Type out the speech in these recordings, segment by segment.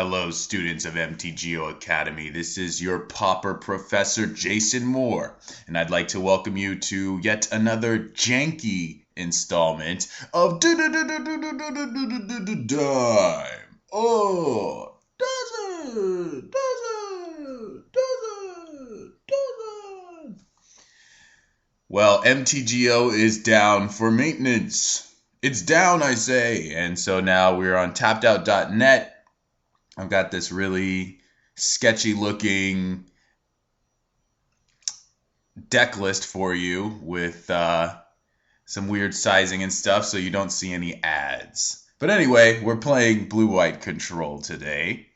Hello, students of MTGO Academy. This is your Pauper Professor Jason Moore, and I'd like to welcome you to yet another janky installment of Dime. Oh, doesn't. Well, MTGO is down for maintenance. It's down, I say. And so now we're on tappedout.net. I've got this really sketchy looking deck list for you with some weird sizing and stuff so you don't see any ads. But anyway, we're playing blue-white control today.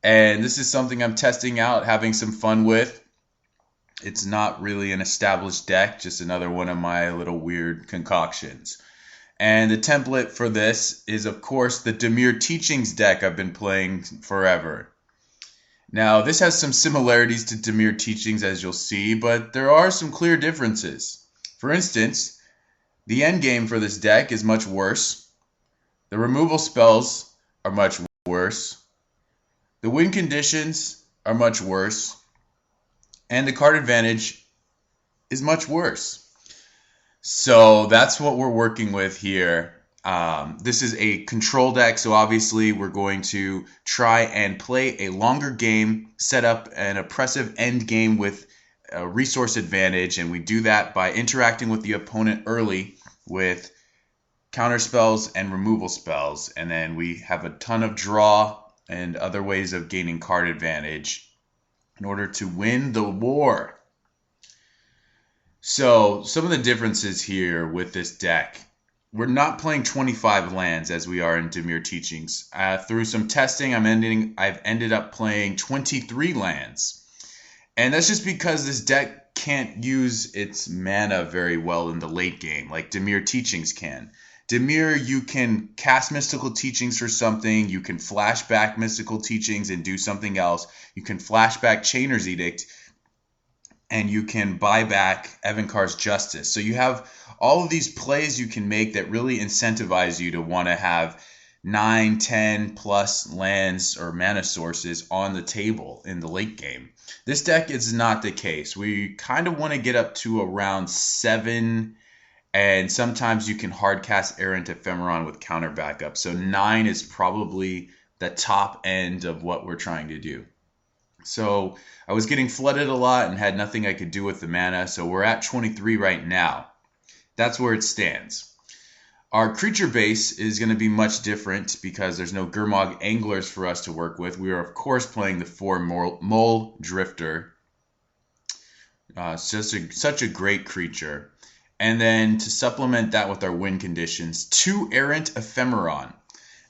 And this is something I'm testing out, having some fun with. It's not really an established deck, just another one of my little weird concoctions. And the template for this is, of course, the Dimir Teachings deck I've been playing forever. Now, this has some similarities to Dimir Teachings, as you'll see, but there are some clear differences. For instance, the endgame for this deck is much worse. The removal spells are much worse. The win conditions are much worse. And the card advantage is much worse. So that's what we're working with here. This is a control deck, so obviously we're going to try and play a longer game, set up an oppressive end game with a resource advantage, and we do that by interacting with the opponent early with counter spells and removal spells, and then we have a ton of draw and other ways of gaining card advantage in order to win the war. So, some of the differences here with this deck. We're not playing 25 lands as we are in Dimir Teachings. Through some testing, I've ended up playing 23 lands. And that's just because this deck can't use its mana very well in the late game, like Dimir Teachings can. Dimir, you can cast Mystical Teachings for something, you can flashback Mystical Teachings and do something else, you can flashback Chainer's Edict, and you can buy back Evankar's Justice. So you have all of these plays you can make that really incentivize you to want to have 9, 10 plus lands or mana sources on the table in the late game. This deck is not the case. We kind of want to get up to around 7, and sometimes you can hard cast Errant Ephemeron with counter backup. So 9 is probably the top end of what we're trying to do. So I was getting flooded a lot and had nothing I could do with the mana, so we're at 23 right now. That's where it stands. Our creature base is going to be much different because there's no Gurmag Anglers for us to work with. We are, of course, playing the 4 Mole Drifter. Such a great creature. And then to supplement that with our win conditions, 2 Errant Ephemeron.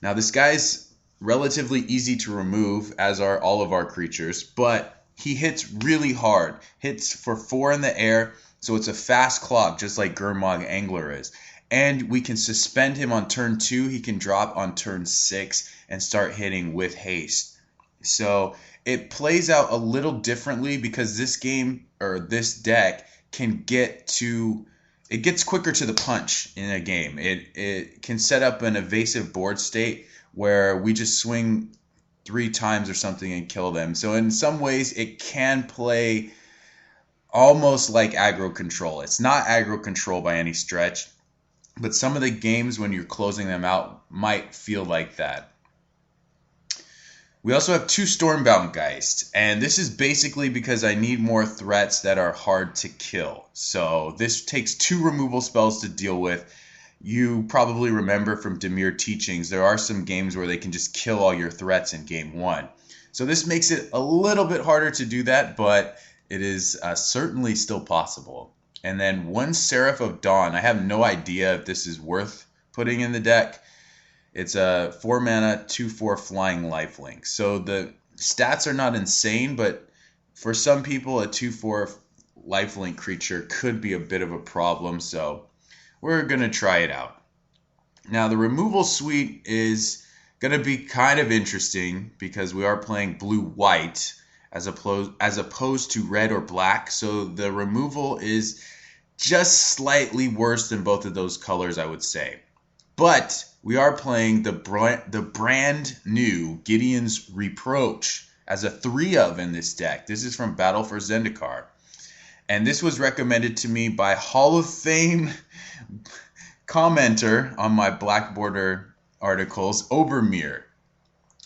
Now this guy's relatively easy to remove, as are all of our creatures, but he hits really hard. Hits for 4 in the air, so it's a fast clock, just like Gurmag Angler is. And we can suspend him on turn 2. He can drop on turn 6 and start hitting with haste. So it plays out a little differently because this game, or this deck, it gets quicker to the punch in a game. It can set up an evasive board state where we just swing 3 times or something and kill them. So in some ways, it can play almost like aggro control. It's not aggro control by any stretch, but some of the games when you're closing them out might feel like that. We also have 2 Stormbound Geist, and this is basically because I need more threats that are hard to kill. So this takes 2 removal spells to deal with. You probably remember from Dimir Teachings, there are some games where they can just kill all your threats in game 1. So this makes it a little bit harder to do that, but it is certainly still possible. And then 1 Seraph of Dawn. I have no idea if this is worth putting in the deck. It's a 4 mana, 2/4 flying lifelink. So the stats are not insane, but for some people, a 2/4 lifelink creature could be a bit of a problem. So we're going to try it out. Now, the removal suite is going to be kind of interesting because we are playing blue-white as opposed to red or black. So the removal is just slightly worse than both of those colors, I would say. But we are playing the brand new Gideon's Reproach as a 3-of in this deck. This is from Battle for Zendikar. And this was recommended to me by Hall of Fame commenter on my Black Border articles, Obermere,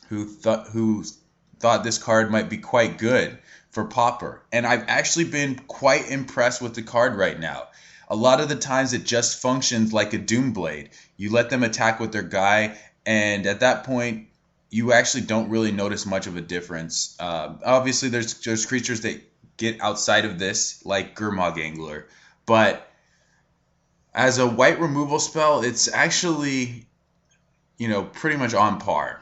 who thought this card might be quite good for Pauper. And I've actually been quite impressed with the card right now. A lot of the times it just functions like a Doomblade. You let them attack with their guy, and at that point, you actually don't really notice much of a difference. Obviously, there's creatures that get outside of this, like Gurmag Angler. But as a white removal spell, it's actually, pretty much on par.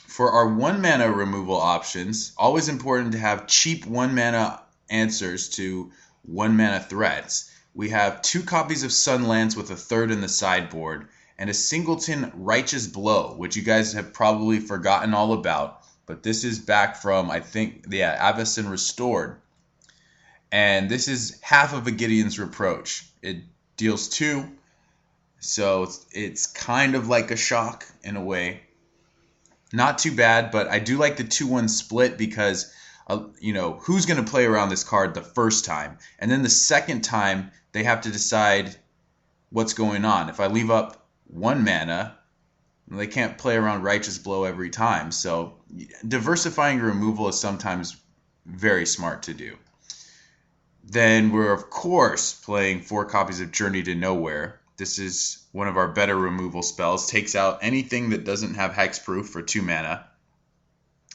For our 1-mana removal options, always important to have cheap 1-mana answers to 1-mana threats. We have 2 copies of Sunlance with a 3rd in the sideboard, and a singleton Righteous Blow, which you guys have probably forgotten all about. But this is back from, I think, Avacyn Restored. And this is half of a Gideon's Reproach. It deals 2, so it's kind of like a shock in a way. Not too bad, but I do like the 2-1 split because, who's going to play around this card the first time? And then the second time, they have to decide what's going on. If I leave up 1 mana, they can't play around Righteous Blow every time. So diversifying removal is sometimes very smart to do. Then we're, of course, playing 4 copies of Journey to Nowhere. This is one of our better removal spells. Takes out anything that doesn't have hexproof for 2 mana.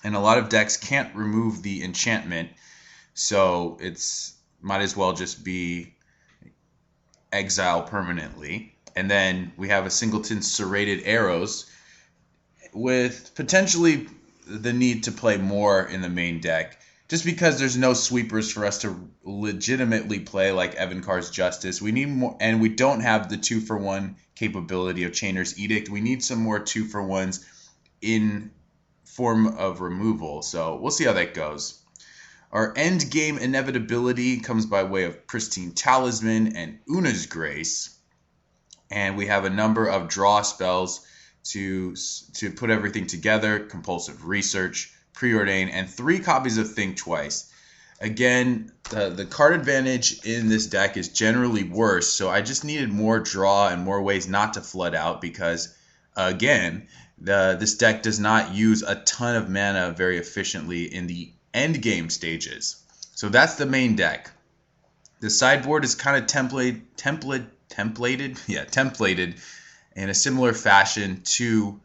And a lot of decks can't remove the enchantment, so it's might as well just be exile permanently. And then we have a singleton Serrated Arrows with potentially the need to play more in the main deck, just because there's no sweepers for us to legitimately play like Evankar's Justice. We need more, and we don't have the 2-for-1 capability of Chainer's Edict. We need some more 2-for-1s in form of removal, so we'll see how that goes. Our end game inevitability comes by way of Pristine Talisman and Una's Grace, and we have a number of draw spells to put everything together: Compulsive Research, Preordain, and 3 copies of Think Twice. Again, the card advantage in this deck is generally worse, so I just needed more draw and more ways not to flood out because, again, this deck does not use a ton of mana very efficiently in the end game stages. So that's the main deck. The sideboard is kind of templated in a similar fashion to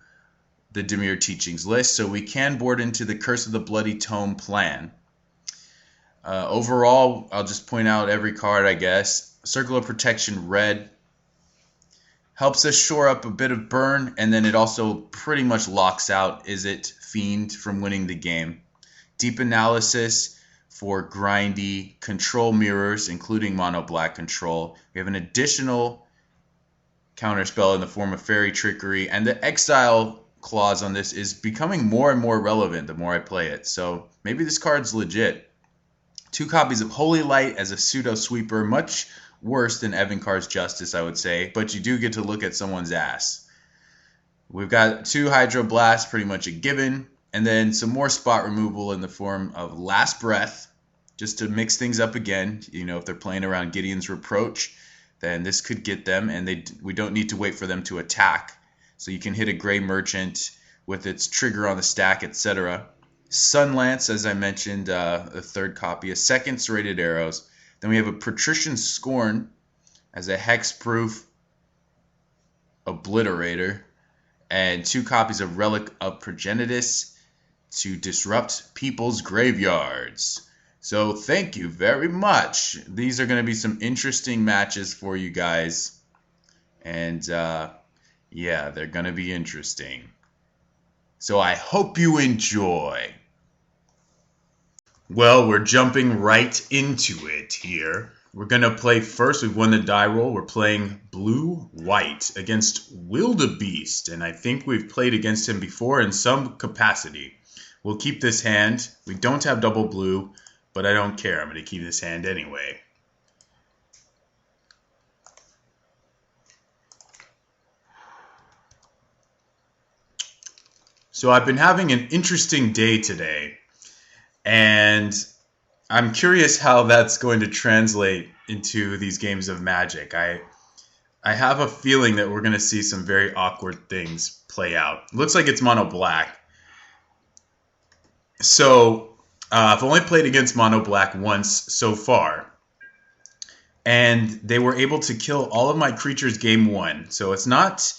the Dimir Teachings list, so we can board into the Curse of the Bloody Tome plan. Overall, I'll just point out every card, I guess. Circle of Protection red helps us shore up a bit of burn, and then it also pretty much locks out Izzet Fiend from winning the game. Deep Analysis for grindy control mirrors, including mono black control. We have an additional counterspell in the form of Fairy Trickery, and the exile clause on this is becoming more and more relevant the more I play it, so maybe this card's legit. 2 copies of Holy Light as a pseudo sweeper, much worse than Evankar's Justice, I would say, but you do get to look at someone's ass. We've got 2 Hydroblast, pretty much a given, and then some more spot removal in the form of Last Breath, just to mix things up again. If they're playing around Gideon's Reproach, then this could get them, and we don't need to wait for them to attack. So you can hit a Gray Merchant with its trigger on the stack, etc. Sunlance, as I mentioned, a 3rd copy. A 2nd Serrated Arrows. Then we have a Patrician Scorn as a hexproof Obliterator. And 2 copies of Relic of Progenitus to disrupt people's graveyards. So thank you very much. These are going to be some interesting matches for you guys. And yeah, they're going to be interesting. So I hope you enjoy. Well, we're jumping right into it here. We're going to play first. We've won the die roll. We're playing blue-white against Wildebeest. And I think we've played against him before in some capacity. We'll keep this hand. We don't have double blue, but I don't care. I'm going to keep this hand anyway. So I've been having an interesting day today, and I'm curious how that's going to translate into these games of Magic. I have a feeling that we're going to see some very awkward things play out. Looks like it's mono black. So I've only played against mono black once so far, and they were able to kill all of my creatures game one. So it's not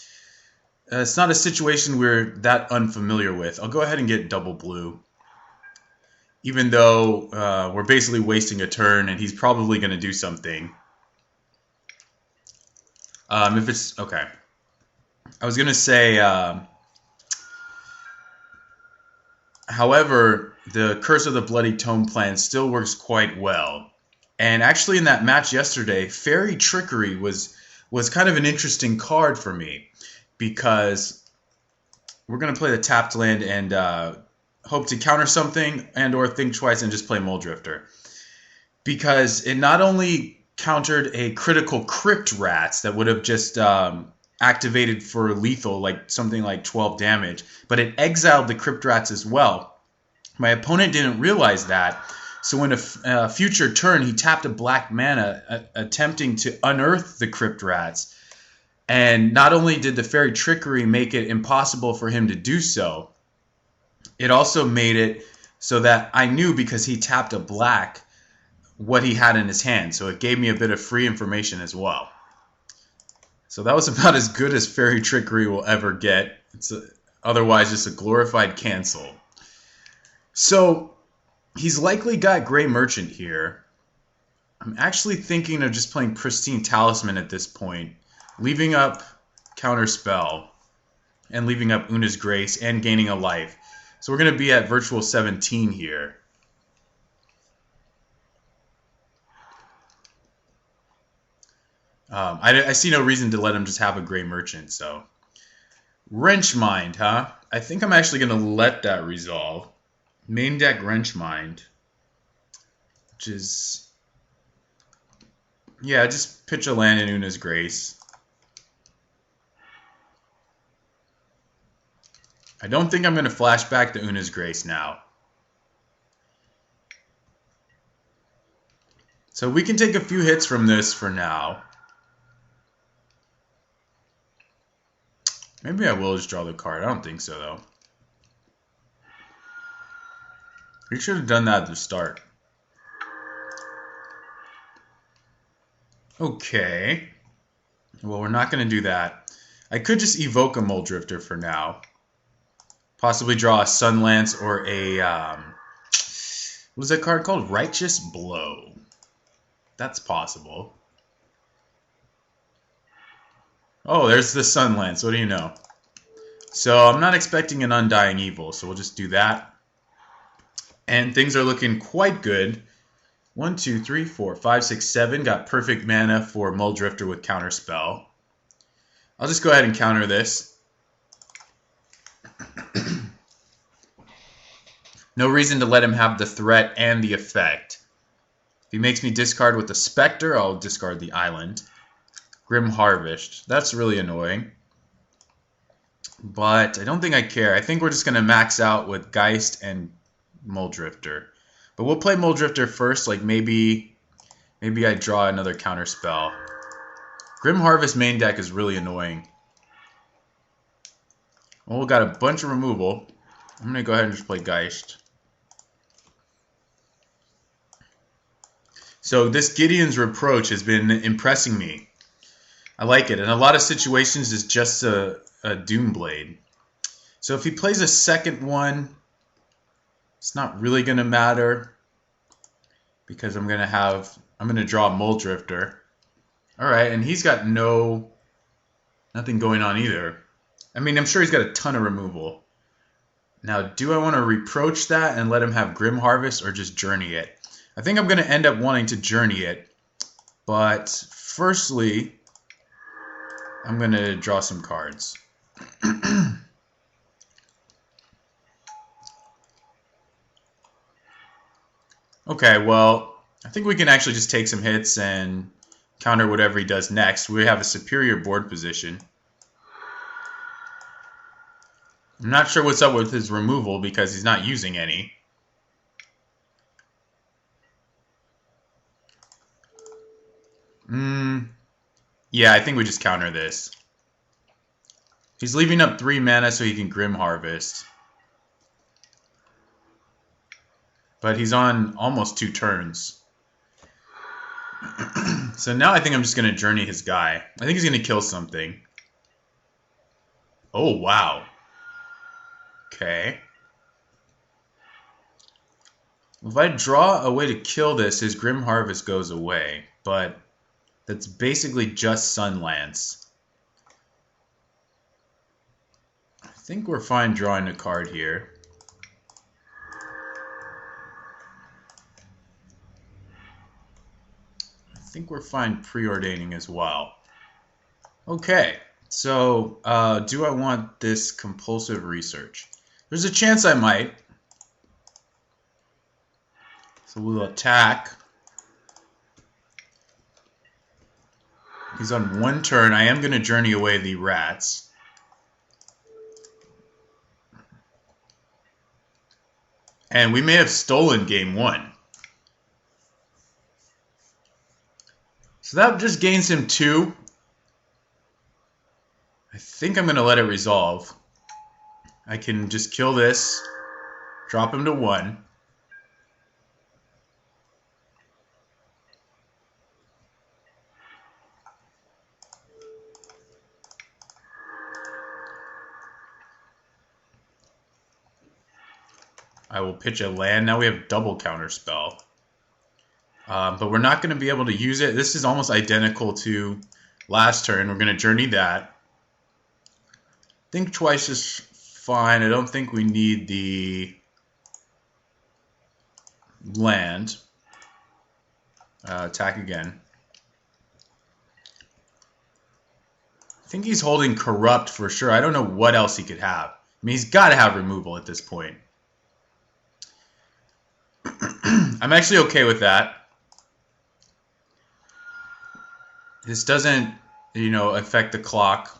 a situation we're that unfamiliar with. I'll go ahead and get double blue, even though we're basically wasting a turn, and he's probably going to do something. If it's okay, I was going to say. However, the Curse of the Bloody Tome plan still works quite well. And actually in that match yesterday, Fairy Trickery was kind of an interesting card for me, because we're going to play the tapped land and hope to counter something and or think twice and just play Muldrifter. Because it not only countered a critical Crypt Rats that would have just activated for lethal, like something like 12 damage, but it exiled the Crypt Rats as well. My opponent didn't realize that, so in a future turn, he tapped a black mana attempting to unearth the Crypt Rats. And not only did the Fairy Trickery make it impossible for him to do so, it also made it so that I knew, because he tapped a black, what he had in his hand. So it gave me a bit of free information as well. So that was about as good as Fairy Trickery will ever get. It's otherwise just a glorified cancel. So he's likely got Grey Merchant here. I'm actually thinking of just playing Pristine Talisman at this point, leaving up Counterspell, and leaving up Una's Grace, and gaining a life. So we're going to be at Virtual 17 here. I see no reason to let him just have a Grey Merchant, so. Wrenchmind, huh? I think I'm actually going to let that resolve. Main deck Wrenchmind, which is, yeah, just pitch a land in Una's Grace. I don't think I'm going to flash back to Una's Grace now. So we can take a few hits from this for now. Maybe I will just draw the card. I don't think so, though. We should have done that at the start. Okay. Well, we're not going to do that. I could just evoke a Muldrifter for now. Possibly draw a Sunlance or a... what was that card called? Righteous Blow. That's possible. Oh, there's the Sunlance. What do you know? So I'm not expecting an Undying Evil, so we'll just do that. And things are looking quite good. 1, 2, 3, 4, 5, 6, 7. Got perfect mana for Muldrifter with Counterspell. I'll just go ahead and counter this. No reason to let him have the threat and the effect. If he makes me discard with the Spectre, I'll discard the island. Grim Harvest. That's really annoying. But I don't think I care. I think we're just going to max out with Geist and Muldrifter. But we'll play Muldrifter first. Like maybe I draw another Counterspell. Grim Harvest main deck is really annoying. Well, we got a bunch of removal. I'm going to go ahead and just play Geist. So this Gideon's Reproach has been impressing me. I like it. In a lot of situations, it's just a Doomblade. So if he plays a second one, it's not really going to matter, because I'm going to draw Muldrifter. All right, and he's got nothing going on either. I mean, I'm sure he's got a ton of removal. Now, do I want to reproach that and let him have Grim Harvest, or just Journey it? I think I'm going to end up wanting to Journey it. But firstly, I'm going to draw some cards. Okay, well, I think we can actually just take some hits and counter whatever he does next. We have a superior board position. I'm not sure what's up with his removal because he's not using any. Yeah, I think we just counter this. He's leaving up 3 mana so he can Grim Harvest. But he's on almost 2 turns. So now I think I'm just going to Journey his guy. I think he's going to kill something. Oh, wow. Okay. If I draw a way to kill this, his Grim Harvest goes away. But that's basically just Sunlance. I think we're fine drawing a card here. I think we're fine preordaining as well. Okay, so do I want this compulsive research? There's a chance I might. So we'll attack. He's on 1 turn. I am going to journey away the rats. And we may have stolen game 1. So that just gains him 2. I think I'm going to let it resolve. I can just kill this, drop him to 1. I will pitch a land. Now we have double counterspell. But we're not going to be able to use it. This is almost identical to last turn. We're going to journey that. Think twice is fine. I don't think we need the land. Attack again. I think he's holding Corrupt for sure. I don't know what else he could have. I mean, he's got to have removal at this point. I'm actually okay with that. This doesn't, affect the clock.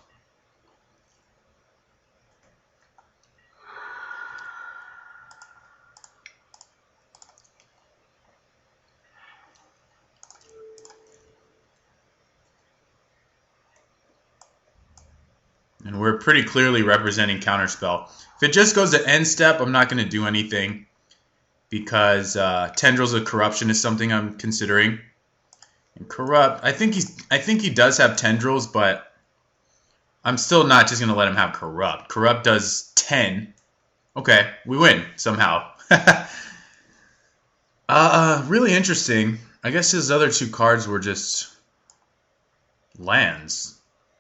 And we're pretty clearly representing counterspell. If it just goes to end step, I'm not going to do anything because Tendrils of Corruption is something I'm considering. And Corrupt, I think he does have Tendrils, but I'm still not just going to let him have Corrupt. Corrupt does 10. Okay, we win somehow. Really interesting. I guess his other 2 cards were just lands.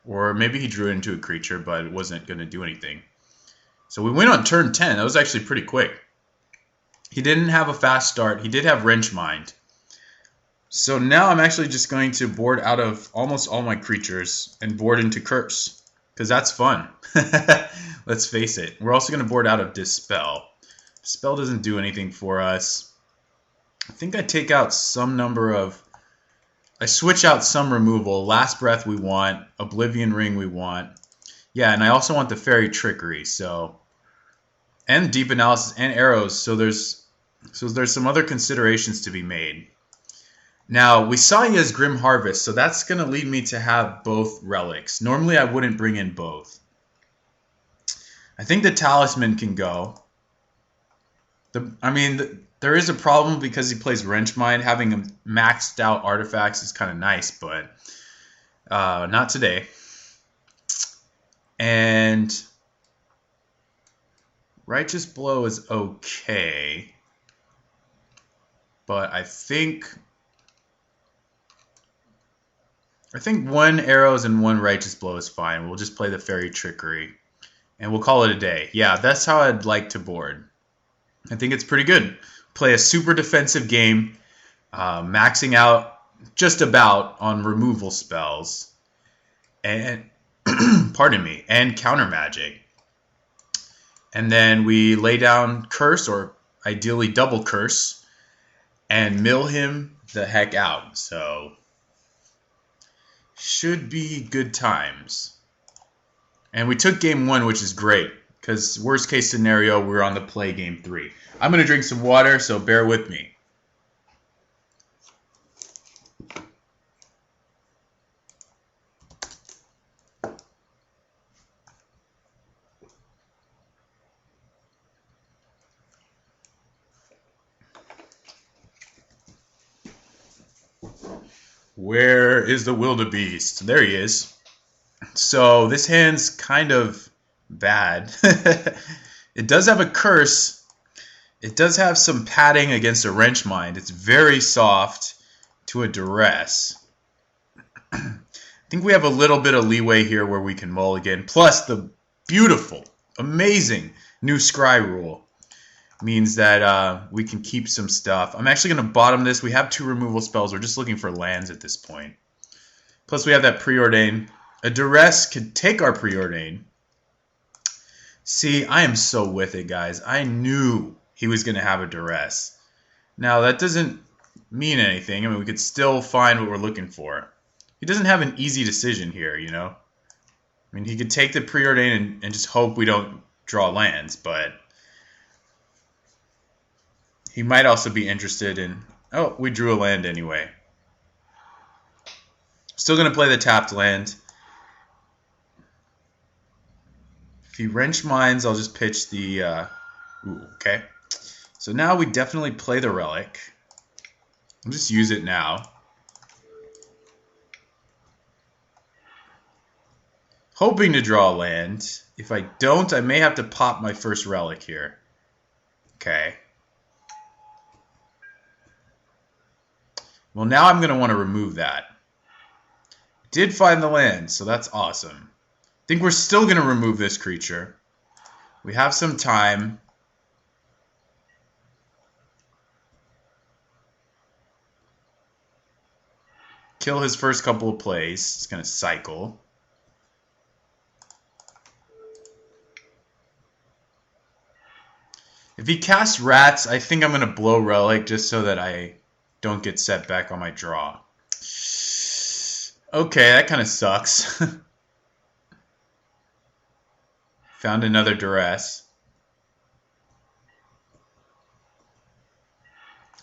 Or maybe he drew it into a creature, but it wasn't going to do anything. So we win on turn 10. That was actually pretty quick. He didn't have a fast start. He did have Wrench Mind. So now I'm actually just going to board out of almost all my creatures and board into Curse. Because that's fun. Let's face it. We're also going to board out of Dispel. Dispel doesn't do anything for us. I think I take out some number of... I switch out some removal. Last Breath we want. Oblivion Ring we want. Yeah, and I also want the Fairy Trickery. So, and Deep Analysis and Arrows. So there's some other considerations to be made. Now, we saw he has Grim Harvest, so that's going to lead me to have both relics. Normally, I wouldn't bring in both. I think the Talisman can go. There is a problem because he plays Wrench Mind. Having a maxed out artifacts is kind of nice, but not today. And Righteous Blow is okay. But I think 1 Arrows and 1 Righteous Blow is fine. We'll just play the Fairy Trickery. And we'll call it a day. Yeah, that's how I'd like to board. I think it's pretty good. Play a super defensive game. Maxing out just about on removal spells. And, pardon me, and counter magic. And then we lay down Curse, or ideally double Curse, and mill him the heck out. So... should be good times. And we took game 1, which is great, because worst case scenario, we're on the play game 3. I'm going to drink some water, so bear with me. Where is the wildebeest? There he is. So this hand's kind of bad. It does have a curse. It does have some padding against a wrench mind. It's very soft to a duress. I think we have a little bit of leeway here where we can mulligan. Plus the beautiful, amazing new scry rule means that we can keep some stuff. I'm actually going to bottom this. We have 2 removal spells. We're just looking for lands at this point. Plus we have that preordain. A duress could take our preordain. See, I am so with it, guys. I knew he was going to have a duress. Now, that doesn't mean anything. I mean, we could still find what we're looking for. He doesn't have an easy decision here, you know? I mean, he could take the preordain and just hope we don't draw lands, but he might also be interested in... Oh, we drew a land anyway. Still going to play the tapped land. If he wrench mines, I'll just pitch the... Ooh, okay. So now we definitely play the relic. I'll just use it now. Hoping to draw a land. If I don't, I may have to pop my first relic here. Okay. Well, now I'm going to want to remove that. Did find the land, so that's awesome. I think we're still going to remove this creature. We have some time. Kill his first couple of plays. It's going to cycle. If he casts rats, I think I'm going to blow relic just so that I don't get set back on my draw. Okay, that kind of sucks. Found another duress.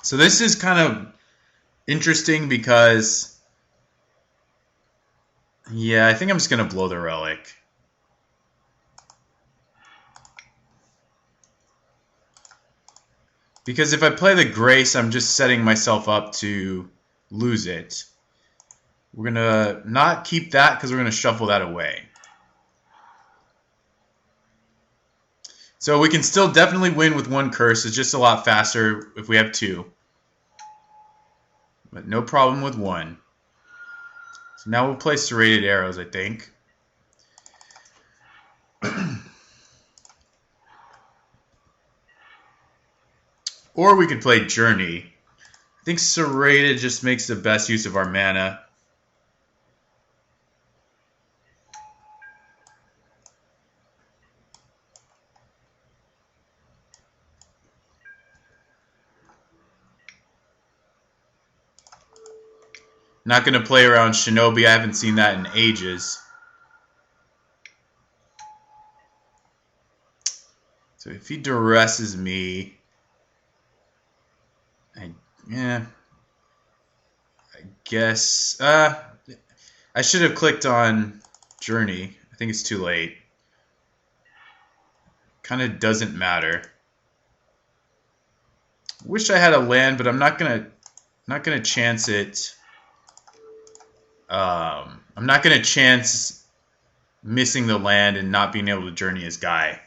So this is kind of interesting because, yeah, I think I'm just going to blow the relic. Because if I play the Grace, I'm just setting myself up to lose it. We're going to not keep that because we're going to shuffle that away. So we can still definitely win with 1 curse. It's just a lot faster if we have 2. But no problem with 1. So now we'll play Serrated Arrows, I think. Or we could play Journey. I think Serrated just makes the best use of our mana. Not going to play around Shinobi. I haven't seen that in ages. So if he duresses me... I guess... I should have clicked on Journey. I think it's too late. Kind of doesn't matter. Wish I had a land, but I'm not gonna chance it. I'm not gonna chance missing the land and not being able to journey his guy.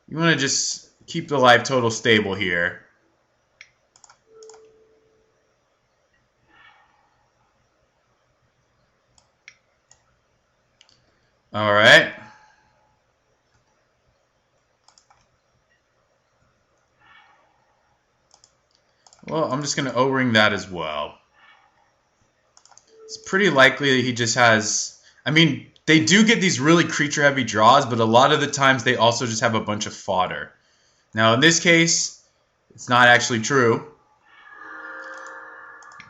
You want to just keep the life total stable here. All right. Well, I'm just going to O-ring that as well. It's pretty likely that he just has... I mean, they do get these really creature-heavy draws, but a lot of the times they also just have a bunch of fodder. Now, in this case, it's not actually true.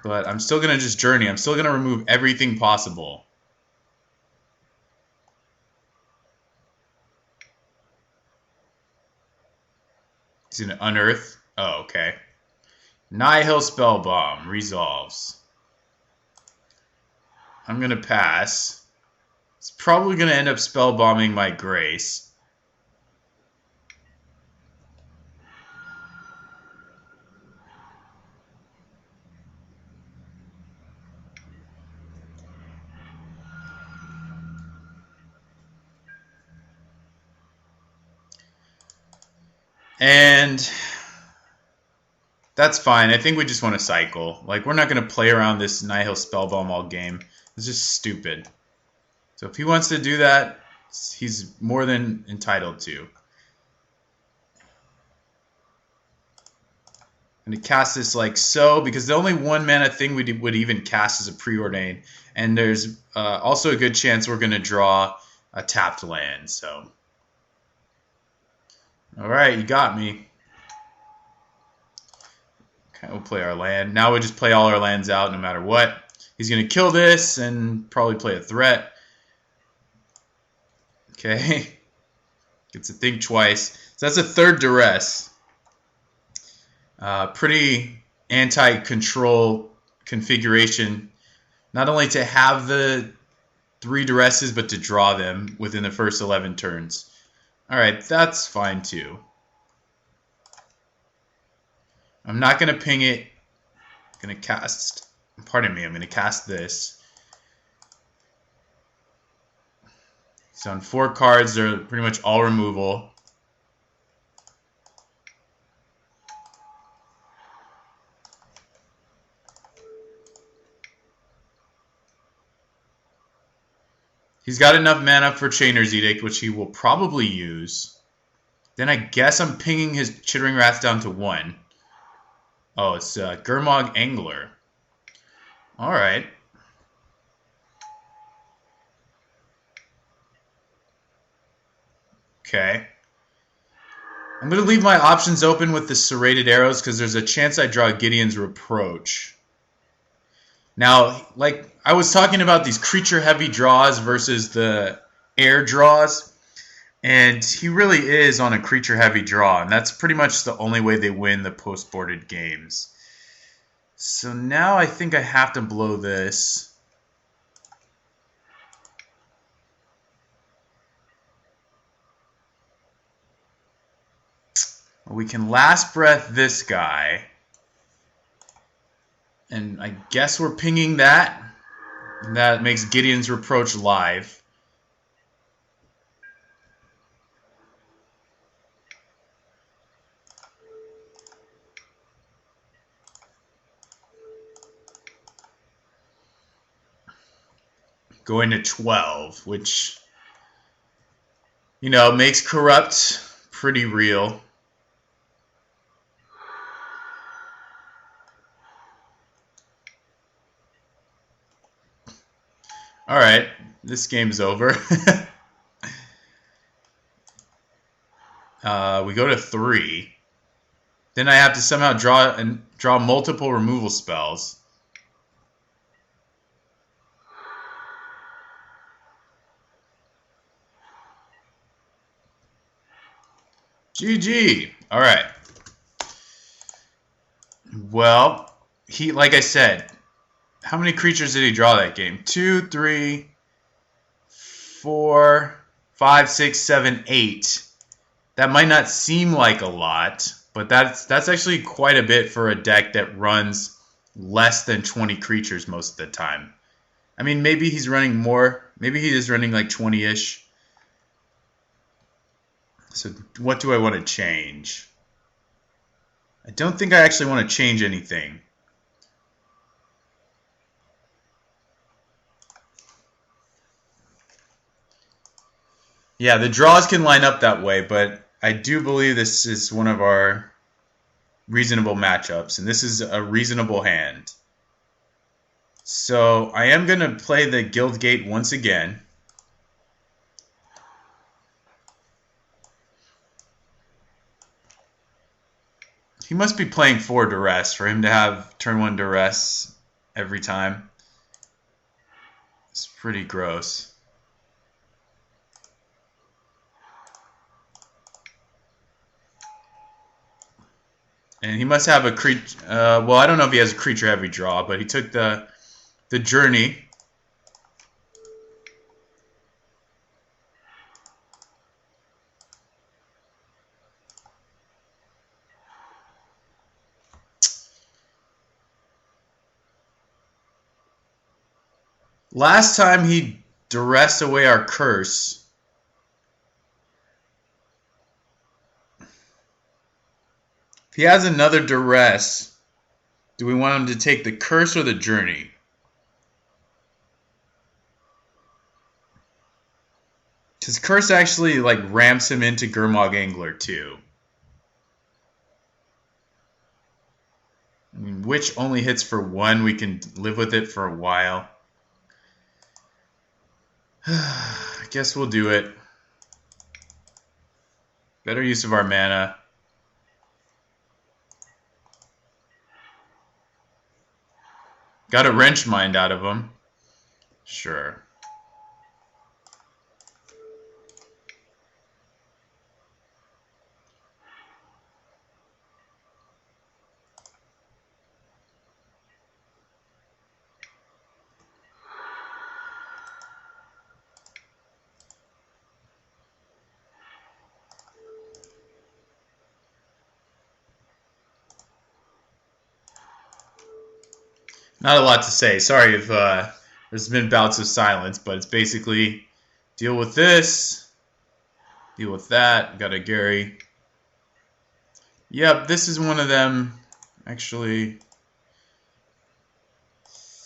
But I'm still going to just journey. I'm still going to remove everything possible. He's going to unearth. Oh, okay. Nihil Spellbomb resolves. I'm going to pass. It's probably going to end up spellbombing my Grace. And that's fine. I think we just want to cycle. Like, we're not going to play around this Nihil Spellbomb all game. It's just stupid. So if he wants to do that, he's more than entitled to. I'm going to cast this like so, because the only 1 mana thing we would even cast is a Preordain. And there's also a good chance we're going to draw a tapped land. So, alright, you got me. Okay, we'll play our land. Now we'll just play all our lands out no matter what. He's going to kill this and probably play a threat. Okay. Gets to think twice. So that's a third duress. Pretty anti-control configuration. Not only to have the 3 duresses, but to draw them within the first 11 turns. Alright, that's fine too. I'm not going to ping it. I'm going to cast... Pardon me, I'm going to cast this. So on 4 cards, they're pretty much all removal. He's got enough mana for Chainer's Edict, which he will probably use. Then I guess I'm pinging his Chittering Wrath down to 1. Oh, it's Gurmag Angler. Alright. Okay. I'm going to leave my options open with the Serrated Arrows because there's a chance I draw Gideon's Reproach. Now, like I was talking about these creature-heavy draws versus the air draws, and he really is on a creature-heavy draw, and that's pretty much the only way they win the post-boarded games. So now I think I have to blow this. We can Last Breath this guy. And I guess we're pinging that. And that makes Gideon's Reproach live. Going to 12, which, you know, makes Corrupt pretty real. Alright, this game's over. We go to 3. Then I have to somehow draw multiple removal spells. GG. Alright. Well, like I said, how many creatures did he draw that game? 2, 3, 4, 5, 6, 7, 8. That might not seem like a lot, but that's actually quite a bit for a deck that runs less than 20 creatures most of the time. I mean, maybe he's running more. Maybe he is running like 20-ish. So what do I want to change? I don't think I actually want to change anything. Yeah, the draws can line up that way, but I do believe this is one of our reasonable matchups, and this is a reasonable hand. So I am going to play the Guildgate once again. He must be playing 4 Duress for him to have turn 1 Duress every time. It's pretty gross. And he must have a creature. Well, I don't know if he has a creature heavy draw, but he took the journey. Last time he duressed away our curse. If he has another duress, do we want him to take the curse or the journey? Because curse actually like ramps him into Gurmag Angler too. I mean, which only hits for 1. We can live with it for a while. I guess we'll do it. Better use of our mana. Got a Wrench Mind out of him. Sure. Not a lot to say. Sorry if there's been bouts of silence, but it's basically deal with this, deal with that. Got a Gary. Yep, this is one of them. Actually,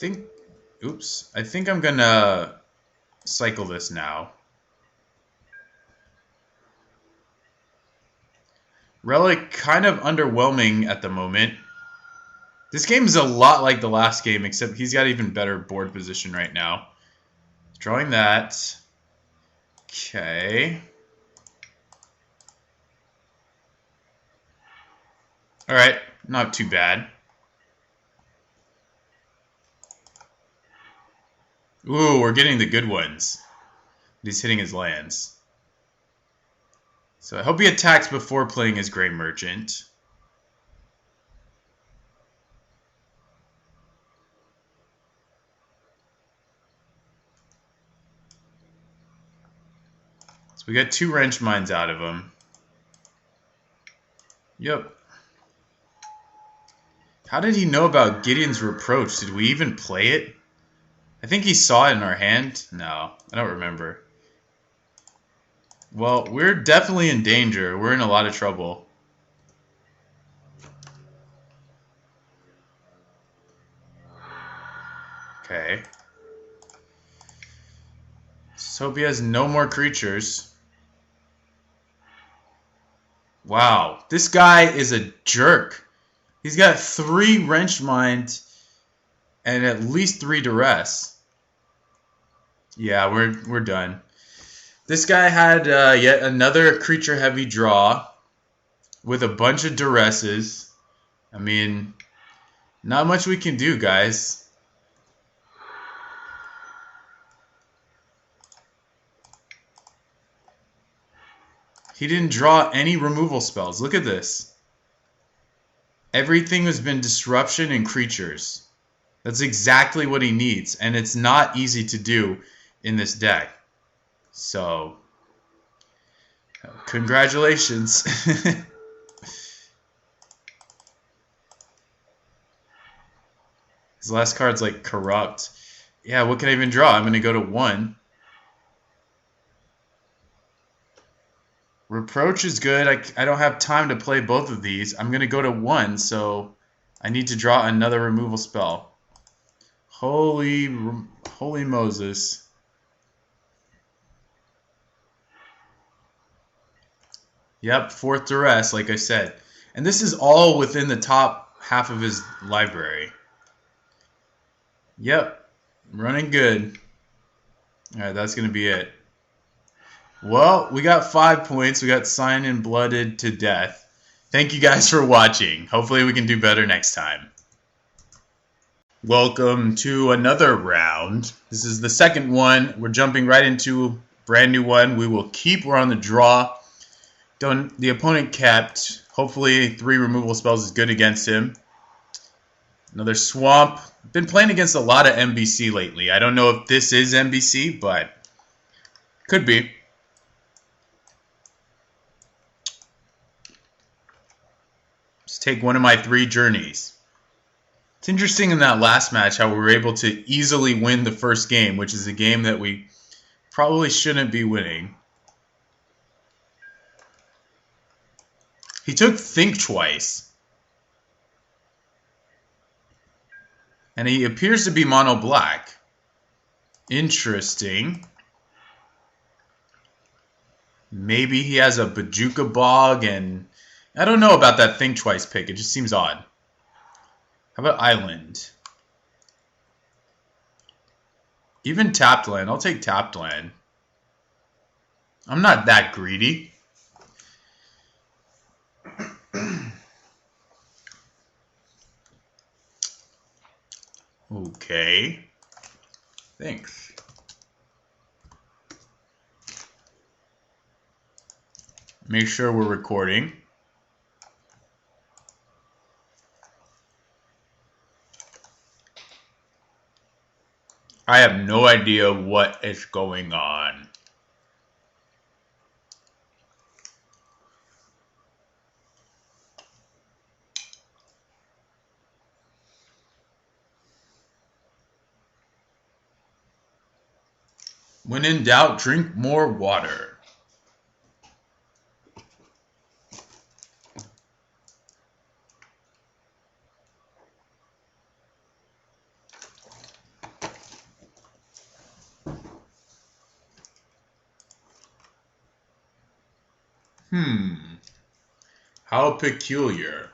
I think I'm gonna cycle this now. Relic kind of underwhelming at the moment. This game is a lot like the last game, except he's got even better board position right now. Drawing that. Okay. Alright, not too bad. Ooh, we're getting the good ones. He's hitting his lands. So I hope he attacks before playing his Grey Merchant. So we got 2 Wrench Mines out of him. Yep. How did he know about Gideon's Reproach? Did we even play it? I think he saw it in our hand. No, I don't remember. Well, we're definitely in danger. We're in a lot of trouble. Okay. So hope he has no more creatures. Wow, this guy is a jerk. He's got 3 Wrench Mind and at least 3 Duress. Yeah, we're done. This guy had yet another creature heavy draw with a bunch of Duresses. I mean, not much we can do, guys. He didn't draw any removal spells. Look at this. Everything has been disruption and creatures. That's exactly what he needs, and it's not easy to do in this deck. So, congratulations. His last card's like Corrupt. Yeah, what can I even draw? I'm going to go to 1. Reproach is good. I don't have time to play both of these. I'm going to go to 1, so I need to draw another removal spell. Holy Moses. Yep, 4th Duress, like I said. And this is all within the top half of his library. Yep, running good. Alright, that's going to be it. Well, we got 5 points. We got Sign and Blooded to death. Thank you guys for watching. Hopefully we can do better next time. Welcome to another round. This is the second one. We're jumping right into a brand new one. We will keep. We're on the draw. The opponent kept Hopefully 3 removal spells is good against him. Another swamp. Been playing against a lot of MBC lately. I don't know if this is MBC, but could be. Let's take one of my 3 journeys. It's interesting in that last match how we were able to easily win the first game, which is a game that we probably shouldn't be winning. He took Think Twice. And he appears to be mono black. Interesting. Maybe he has a Bajuka Bog, and I don't know about that Think Twice pick. It just seems odd. How about Island? Even tapped land. I'll take tapped land. I'm not that greedy. Okay. Thanks. Make sure we're recording. I have no idea what is going on. When in doubt, drink more water. How peculiar.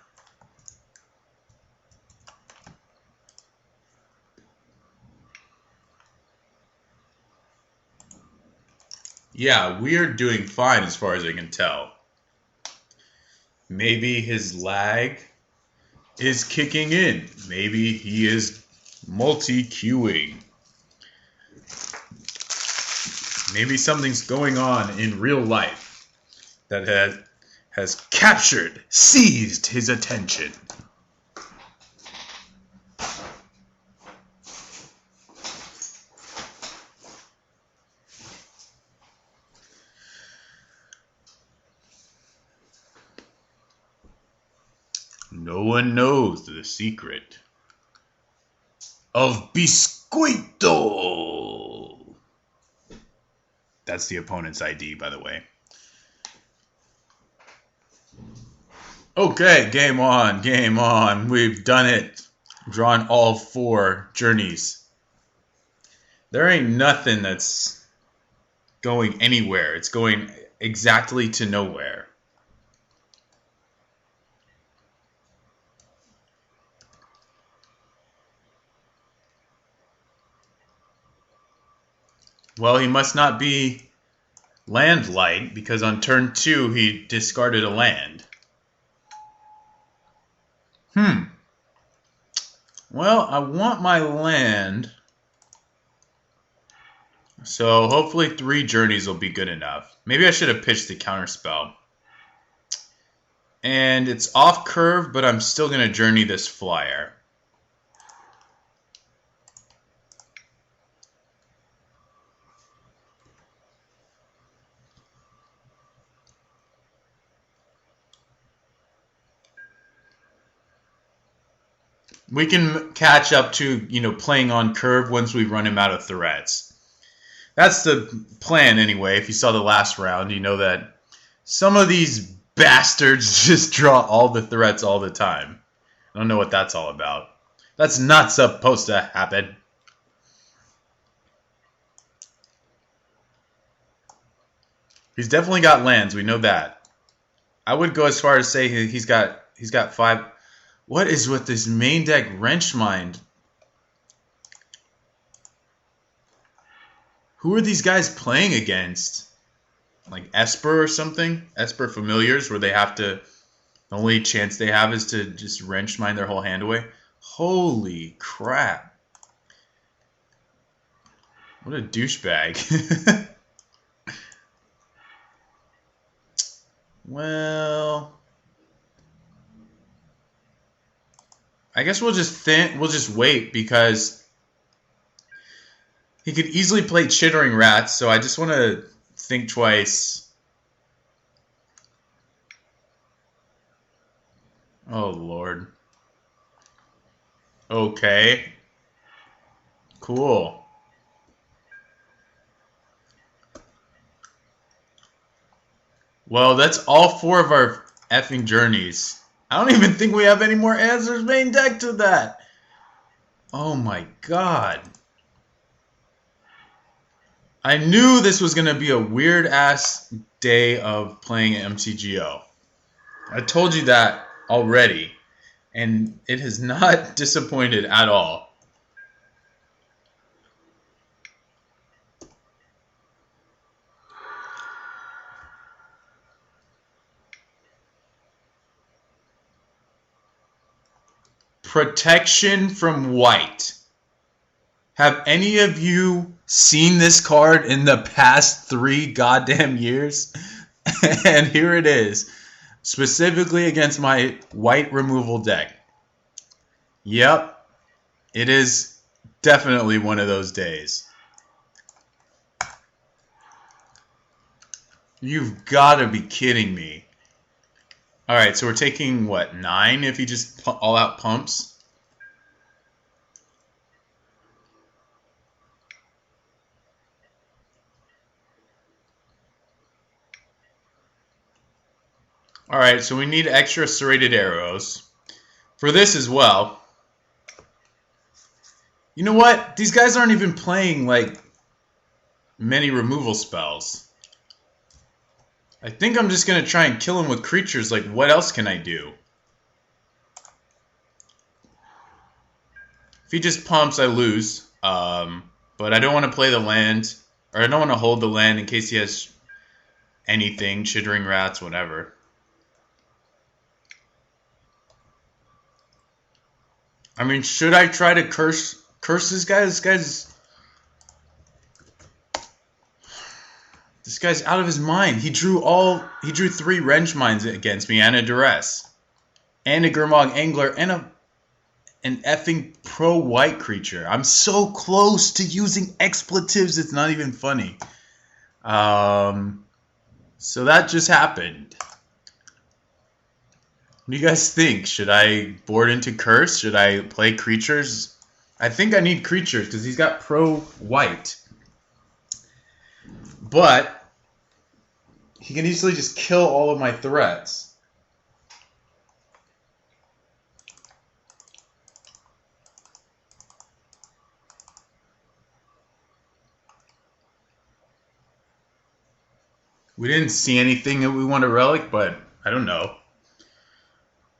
Yeah, we are doing fine as far as I can tell. Maybe his lag is kicking in. Maybe he is multi-queuing. Maybe something's going on in real life that has captured, seized his attention. No one knows the secret of Biscoito. That's the opponent's ID, by the way. Okay, game on, game on. We've done it. Drawn all 4 journeys. There ain't nothing that's going anywhere. It's going exactly to nowhere. Well, he must not be land light, because on turn 2 he discarded a land. Well, I want my land. So hopefully 3 journeys will be good enough. Maybe I should have pitched the counterspell. And it's off curve, but I'm still going to journey this flyer. We can catch up to, playing on curve once we run him out of threats. That's the plan anyway. If you saw the last round, you know that some of these bastards just draw all the threats all the time. I don't know what that's all about. That's not supposed to happen. He's definitely got lands. We know that. I would go as far as say he's got 5. What is with this main deck Wrench Mind? Who are these guys playing against? Like Esper or something? Esper Familiars, where they have to... The only chance they have is to just Wrench Mind their whole hand away? Holy crap. What a douchebag. Well... I guess we'll just wait because he could easily play Chittering Rats, so I just want to think twice. Oh, Lord. Okay. Cool. Well, that's all 4 of our effing journeys. I don't even think we have any more answers main deck to that. Oh my god. I knew this was going to be a weird ass day of playing MTGO. I told you that already, and it has not disappointed at all. Protection from white. Have any of you seen this card in the past 3 goddamn years? And here it is. Specifically against my white removal deck. Yep. It is definitely one of those days. You've got to be kidding me. Alright, so we're taking, what, 9 if he just all-out pumps? Alright, so we need extra serrated arrows. For this as well. You know what? These guys aren't even playing, like, many removal spells. I think I'm just going to try and kill him with creatures. Like, what else can I do? If he just pumps, I lose. But I don't want to play the land. Or I don't want to hold the land in case he has anything. Chittering Rats, whatever. I mean, should I try to curse this guy? This guy's out of his mind. He drew 3 Wrench Mines against me and a Duress. And a Gurmag Angler and an effing pro-white creature. I'm so close to using expletives, it's not even funny. So that just happened. What do you guys think? Should I board into Curse? Should I play creatures? I think I need creatures because he's got pro-white. But he can easily just kill all of my threats. We didn't see anything that we want to relic, but I don't know.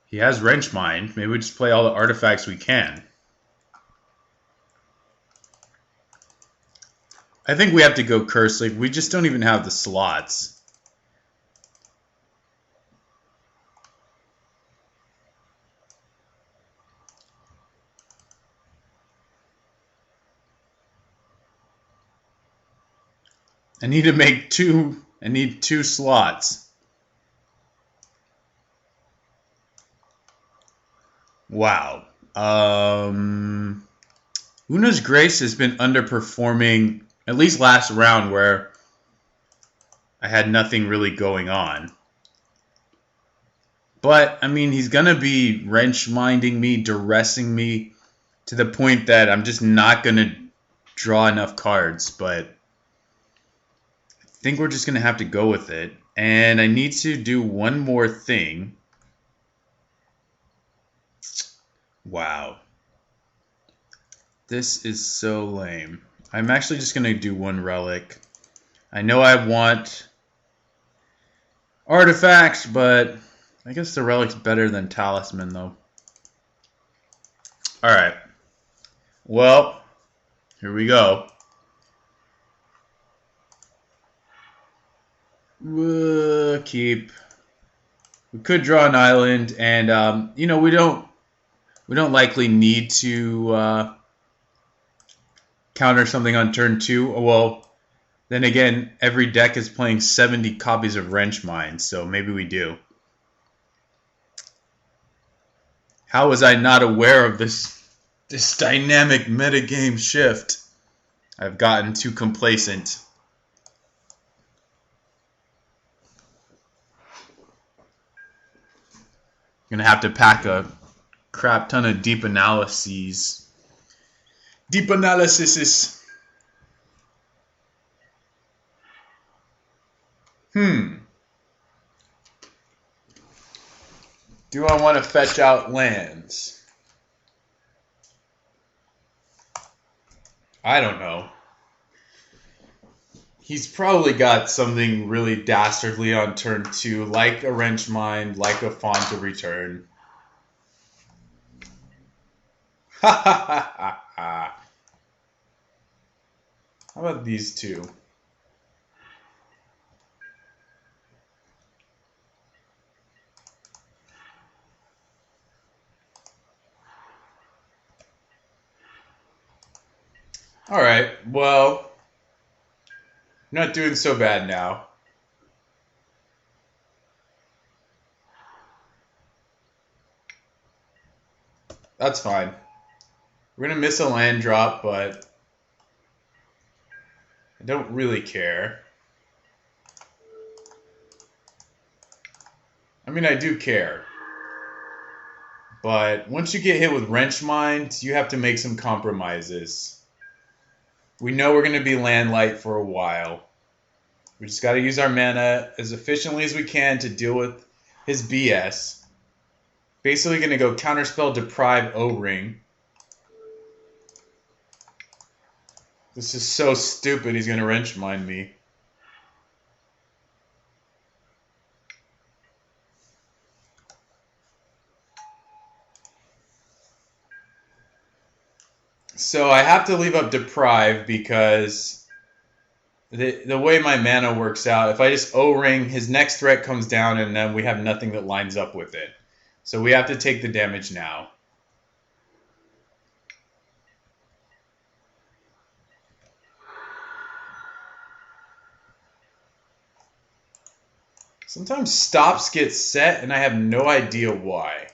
He has Wrench Mind. Maybe we just play all the artifacts we can. I think we have to go Curse. Like, we just don't even have the slots. I need to make 2. I need 2 slots. Wow. Una's Grace has been underperforming, at least last round where I had nothing really going on. But, I mean, he's going to be wrench-minding me, duressing me to the point that I'm just not going to draw enough cards. But I think we're just going to have to go with it. And I need to do one more thing. Wow. This is so lame. I'm actually just going to do 1 relic. I know I want artifacts, but I guess the relic's better than talisman, though. Alright. Well, here we go. Keep. We could draw an island, and, you know, we don't likely need to counter something on turn 2. Well, then again, every deck is playing 70 copies of Wrench Mine, so maybe we do. How was I not aware of this dynamic metagame shift? I've gotten too complacent. I'm gonna have to pack a crap ton of deep analyses. Deep analysis. Do I want to fetch out lands? I don't know. He's probably got something really dastardly on turn 2, like a Wrench Mind, like a Font of Return. Ha ha ha ha ha. How about these two? Alright, well, I'm not doing so bad now. That's fine. We're going to miss a land drop, but I don't really care. I mean, I do care. But once you get hit with Wrench Mind, you have to make some compromises. We know we're going to be land light for a while. We just got to use our mana as efficiently as we can to deal with his BS. Basically going to go Counterspell, Deprive, O-Ring. This is so stupid, he's going to Wrench Mind me. So I have to leave up Deprive because the way my mana works out, if I just O-Ring, his next threat comes down and then we have nothing that lines up with it. So we have to take the damage now. Sometimes stops get set and I have no idea why.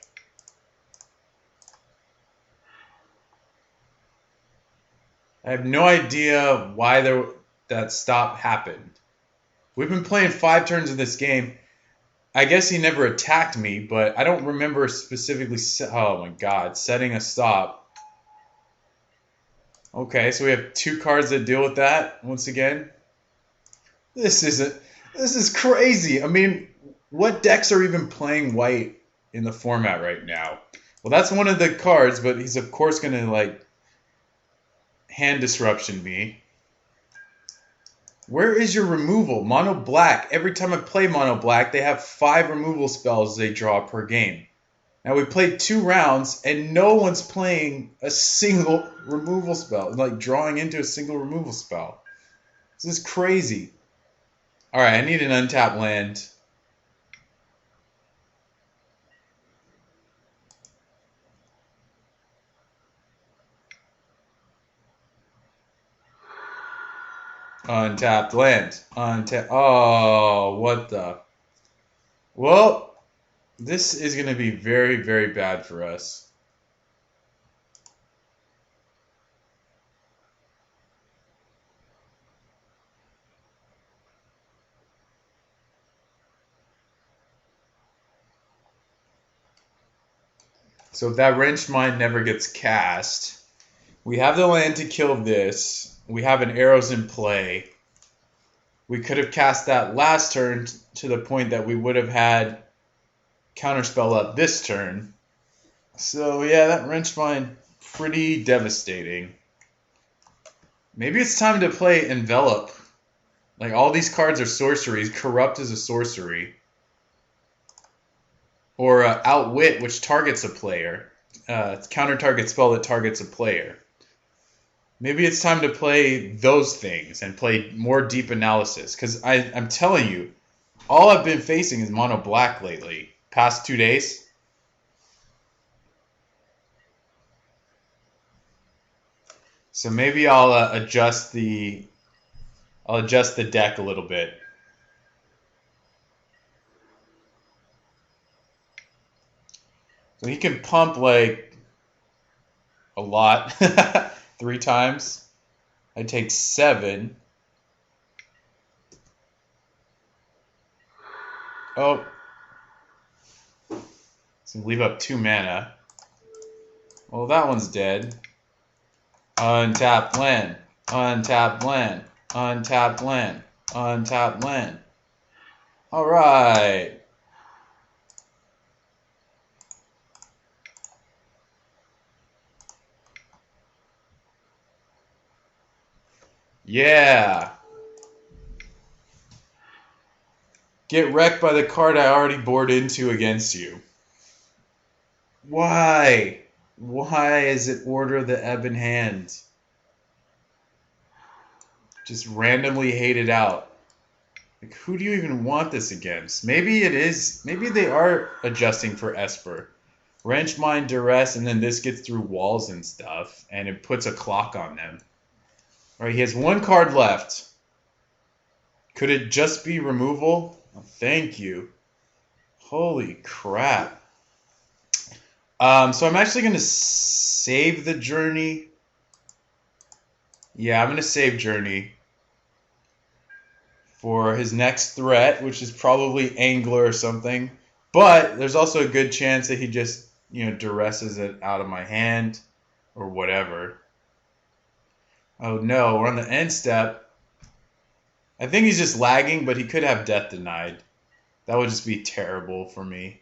I have no idea why that stop happened. We've been playing 5 turns of this game. I guess he never attacked me, but I don't remember specifically. Oh my god, setting a stop. Okay, so we have 2 cards that deal with that once again. This is crazy. I mean, what decks are even playing white in the format right now? Well, that's one of the cards, but he's of course going to like hand disruption me. Where is your removal? Mono black. Every time I play mono black, they have 5 removal spells they draw per game. Now we played 2 rounds and no one's playing a single removal spell, like drawing into a single removal spell. This is crazy. Alright, I need an untapped land. Untapped land. Oh, what the? Well, this is going to be very, very bad for us. So if that Wrench Mind never gets cast, we have the land to kill this. We have an arrows in play. We could have cast that last turn to the point that we would have had Counterspell up this turn. So yeah, that Wrench Mind, pretty devastating. Maybe it's time to play Envelop. Like all these cards are sorceries. Corrupt is a sorcery. Or Outwit, which targets a player. Counter target spell that targets a player. Maybe it's time to play those things and play more deep analysis. Because I'm telling you, all I've been facing is mono black lately. Past 2 days. So maybe I'll adjust the deck a little bit. So he can pump like a lot. 3 times. I take 7. Oh. So leave up 2 mana. Well, that one's dead. Untapped land. Untapped land. Untapped land. Untapped land. Alright. Yeah. Get wrecked by the card I already bored into against you. Why? Why is it Order of the Ebon Hand? Just randomly hated out. Like, who do you even want this against? Maybe it is. Maybe they are adjusting for Esper. Wrench Mine, Duress, and then this gets through walls and stuff, and it puts a clock on them. All right, he has 1 card left. Could it just be removal? Oh, thank you. Holy crap. So I'm actually going to save the Journey. Yeah, I'm going to save Journey for his next threat, which is probably Angler or something. But there's also a good chance that he just, duresses it out of my hand or whatever. Oh no, we're on the end step. I think he's just lagging, but he could have death denied. That would just be terrible for me.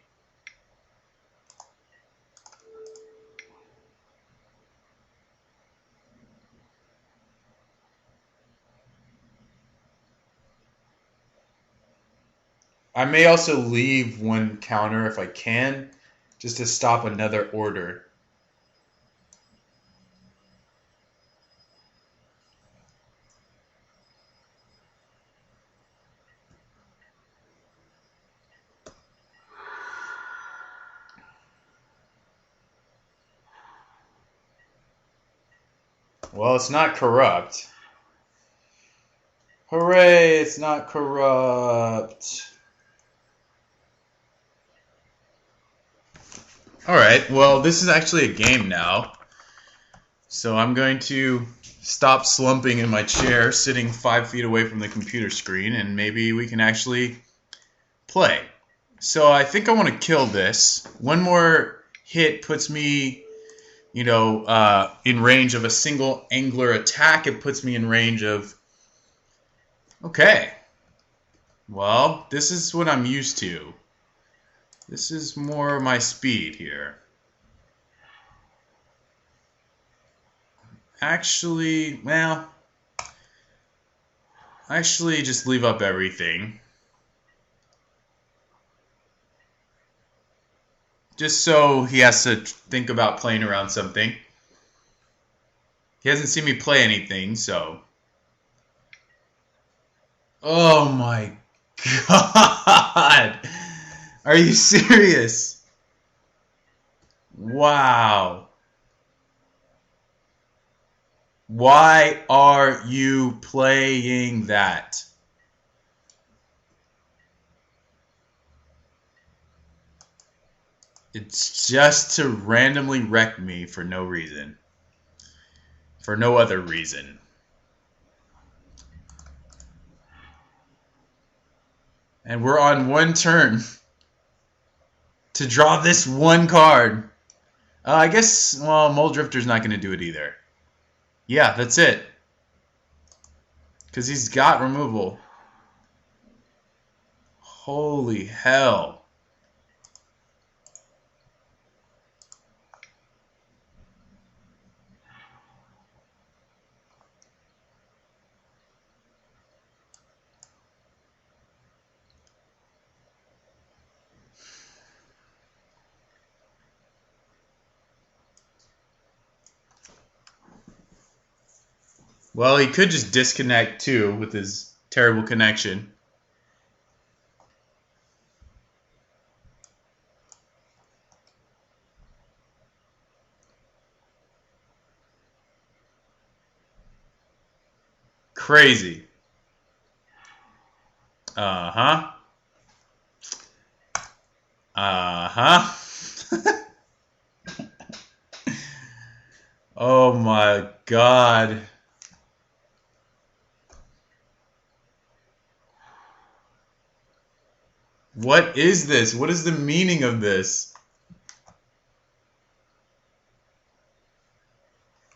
I may also leave 1 counter if I can, just to stop another order. Well, it's not corrupt. Hooray, it's not corrupt. Alright, well, this is actually a game now. So I'm going to stop slumping in my chair, sitting 5 feet away from the computer screen, and maybe we can actually play. So I think I want to kill this. 1 more hit puts me, in range of a single angler attack. It puts me in range of... Okay. Well, this is what I'm used to. This is more my speed here. Actually, just leave up everything. Just so he has to think about playing around something. He hasn't seen me play anything, so... Oh my god! Are you serious? Wow. Why are you playing that? It's just to randomly wreck me for no reason. For no other reason. And we're on 1 turn to draw this 1 card. I guess, well, Mole Drifter's not going to do it either. Yeah, that's it. Because he's got removal. Holy hell. Well, he could just disconnect too with his terrible connection. Crazy. Uh-huh. Uh-huh. Oh my god. What is this? What is the meaning of this?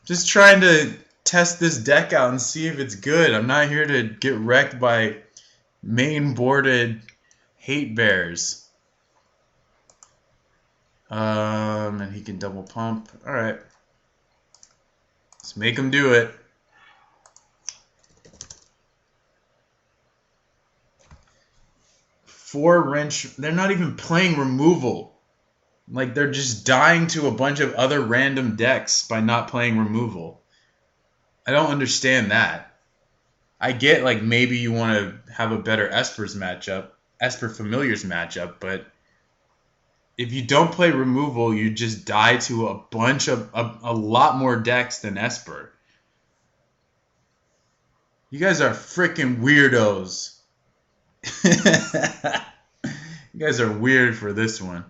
Just trying to test this deck out and see if it's good. I'm not here to get wrecked by main boarded hate bears. And he can double pump. Alright. Let's make him do it. Four wrench. They're not even playing removal. Like, they're just dying to a bunch of other random decks by not playing removal. I don't understand that. I get, like, maybe you want to have a better Esper Familiars matchup, but if you don't play removal, you just die to a lot more decks than Esper. You guys are freaking weirdos. You guys are weird for this one.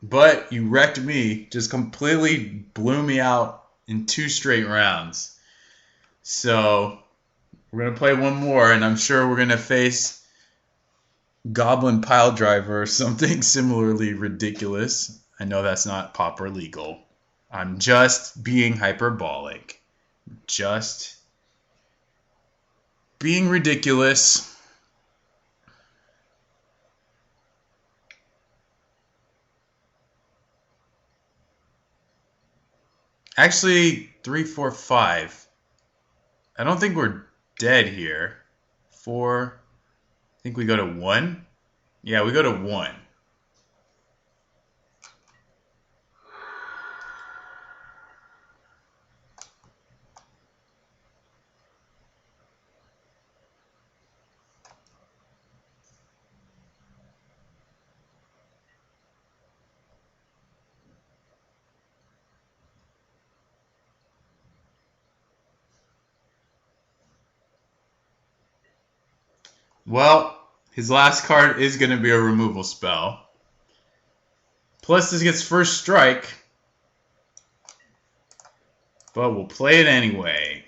But you wrecked me. Just completely blew me out in 2 straight rounds. So we're going to play one more, and I'm sure we're going to face Goblin Pile Driver or something similarly ridiculous. I know that's not Pauper legal. I'm just being hyperbolic. Just being ridiculous. Actually, 3, 4, 5. I don't think we're dead here. 4. I think we go to 1. Yeah, we go to 1. Well, his last card is going to be a removal spell. Plus, this gets first strike. But we'll play it anyway.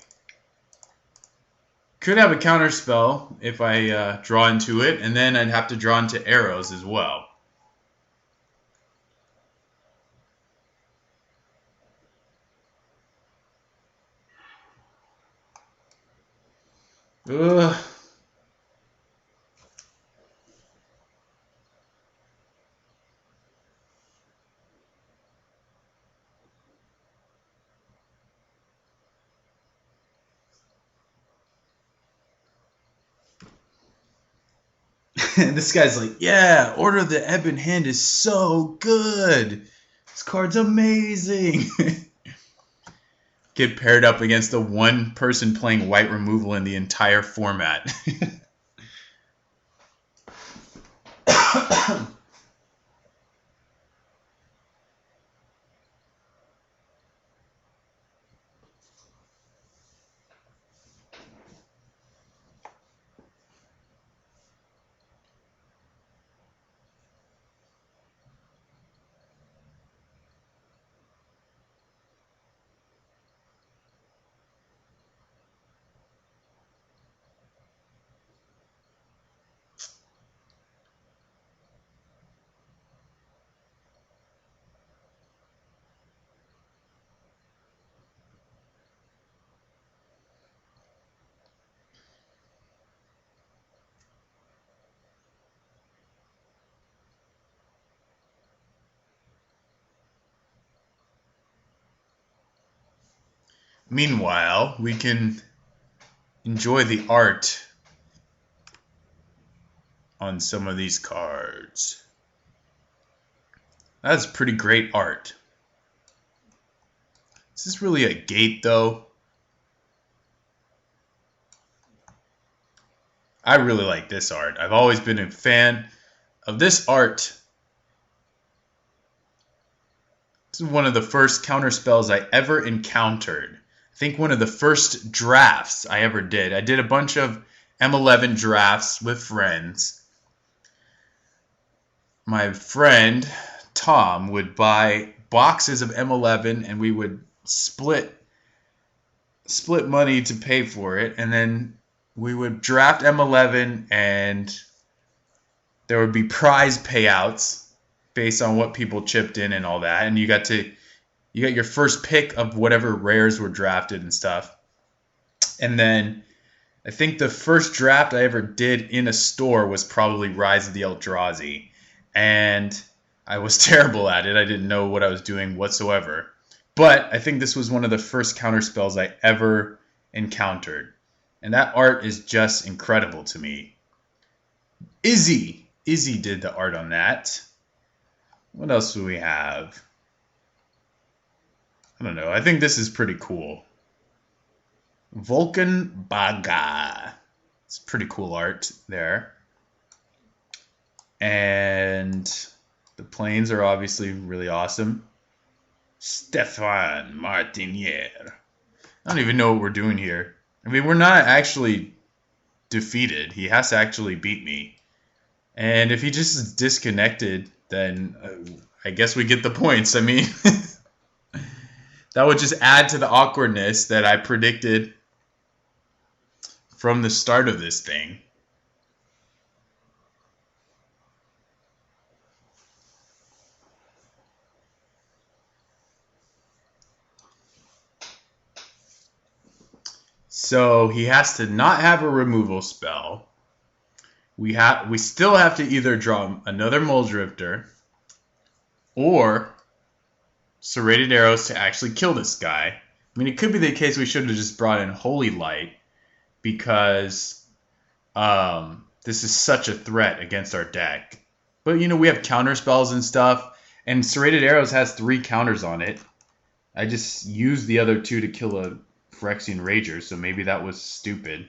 Could have a counter spell if I draw into it, and then I'd have to draw into arrows as well. Ugh. This guy's like, yeah, Order of the Ebon Hand is so good. This card's amazing. Get paired up against the one person playing white removal in the entire format. Meanwhile, we can enjoy the art on some of these cards. That's pretty great art. Is this really a gate, though? I really like this art. I've always been a fan of this art. This is one of the first counter spells I ever encountered. I think one of the first drafts I ever did. I did a bunch of M11 drafts with friends. My friend Tom would buy boxes of M11 and we would split money to pay for it, and then we would draft M11 and there would be prize payouts based on what people chipped in and all that, and you got your first pick of whatever rares were drafted and stuff. And then I think the first draft I ever did in a store was probably Rise of the Eldrazi, and I was terrible at it. I didn't know what I was doing whatsoever. But I think this was one of the first counter spells I ever encountered. And that art is just incredible to me. Izzy did the art on that. What else do we have? I don't know. I think this is pretty cool. Vulcan Baga. It's pretty cool art there. And the planes are obviously really awesome. Stefan Martinier. I don't even know what we're doing here. I mean, we're not actually defeated. He has to actually beat me. And if he just is disconnected, then I guess we get the points. I mean, that would just add to the awkwardness that I predicted from the start of this thing. So he has to not have a removal spell. We still have to either draw another Muldrifter or Serrated Arrows to actually kill this guy. I mean, it could be the case we should have just brought in Holy Light because this is such a threat against our deck. But, we have counter spells and stuff, and Serrated Arrows has 3 counters on it. I just used the other 2 to kill a Phyrexian Rager, so maybe that was stupid.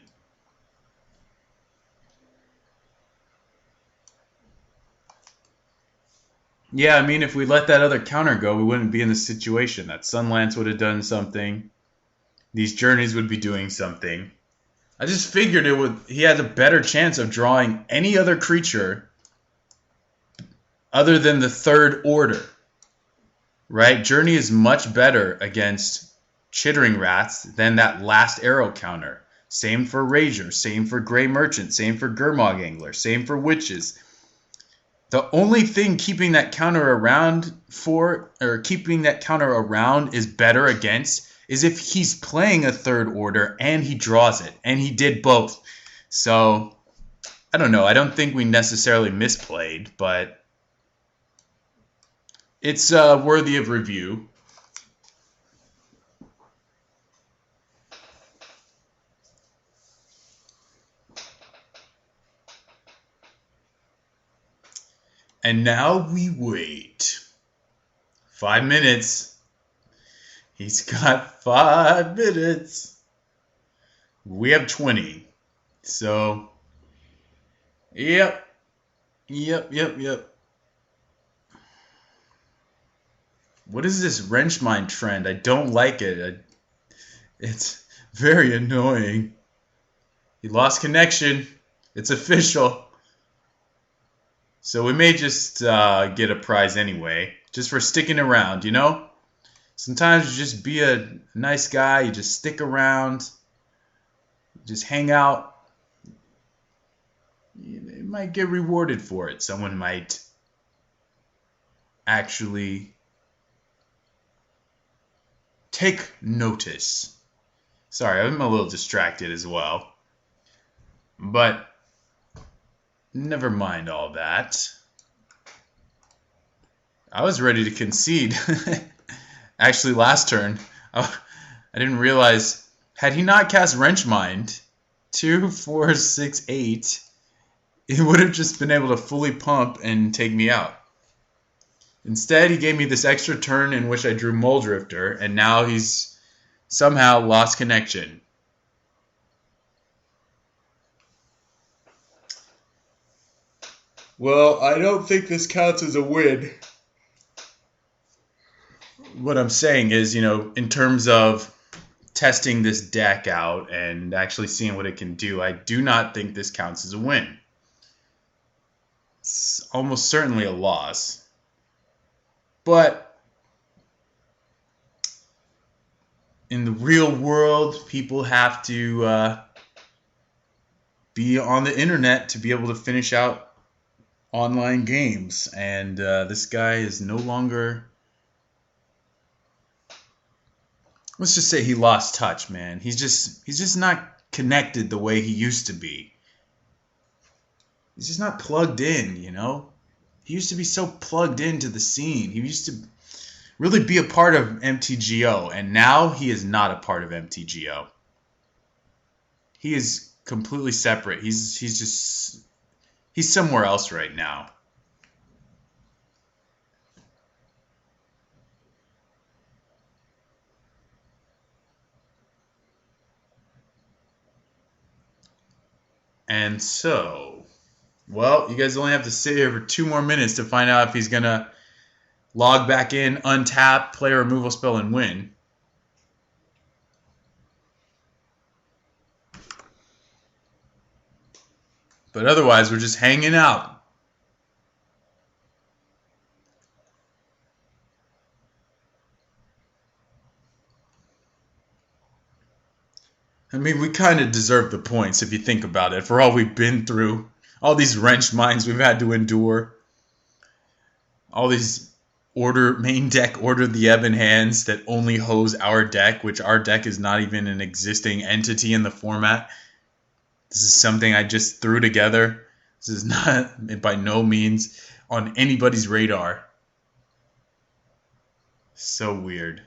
Yeah, I mean, if we let that other counter go, we wouldn't be in this situation. That Sunlance would have done something. These Journeys would be doing something. I just figured he had a better chance of drawing any other creature other than the Third Order. Right? Journey is much better against Chittering Rats than that last arrow counter. Same for Rager, same for Grey Merchant, same for Gurmag Angler, same for Witches. The only thing keeping that counter around is better against is if he's playing a Third Order and he draws it, and he did both. So, I don't know. I don't think we necessarily misplayed, but it's worthy of review. And now we wait. 5 minutes. He's got 5 minutes. We have 20. So, yep. What is this Wrenchmine trend? I don't like it. It's very annoying. He lost connection. It's official. So we may just get a prize anyway, just for sticking around, Sometimes you just be a nice guy, you just stick around, just hang out. You might get rewarded for it. Someone might actually take notice. Sorry, I'm a little distracted as well. But never mind all that. I was ready to concede. Actually, last turn, I didn't realize, had he not cast Wrenchmine, 2, 4, 6, 8, he would have just been able to fully pump and take me out. Instead, he gave me this extra turn in which I drew Muldrifter, and now he's somehow lost connection. Well, I don't think this counts as a win. What I'm saying is, in terms of testing this deck out and actually seeing what it can do, I do not think this counts as a win. It's almost certainly a loss. But real world, people have to be on the internet to be able to finish out online games. And this guy is no longer... Let's just say he lost touch, man. He's just not connected the way he used to be. He's just not plugged in, you know? He used to be so plugged into the scene. He used to really be a part of MTGO, and now he is not a part of MTGO. He is completely separate. He's somewhere else right now. And so, well, you guys only have to sit here for 2 more minutes to find out if he's going to log back in, untap, play a removal spell, and win. But otherwise, we're just hanging out. I mean, we kind of deserve the points if you think about it, for all we've been through. All these wrenched minds we've had to endure. All these main deck Order the Ebon hands that only hose our deck, which our deck is not even an existing entity in the format. This is something I just threw together. This is not by no means on anybody's radar. So weird.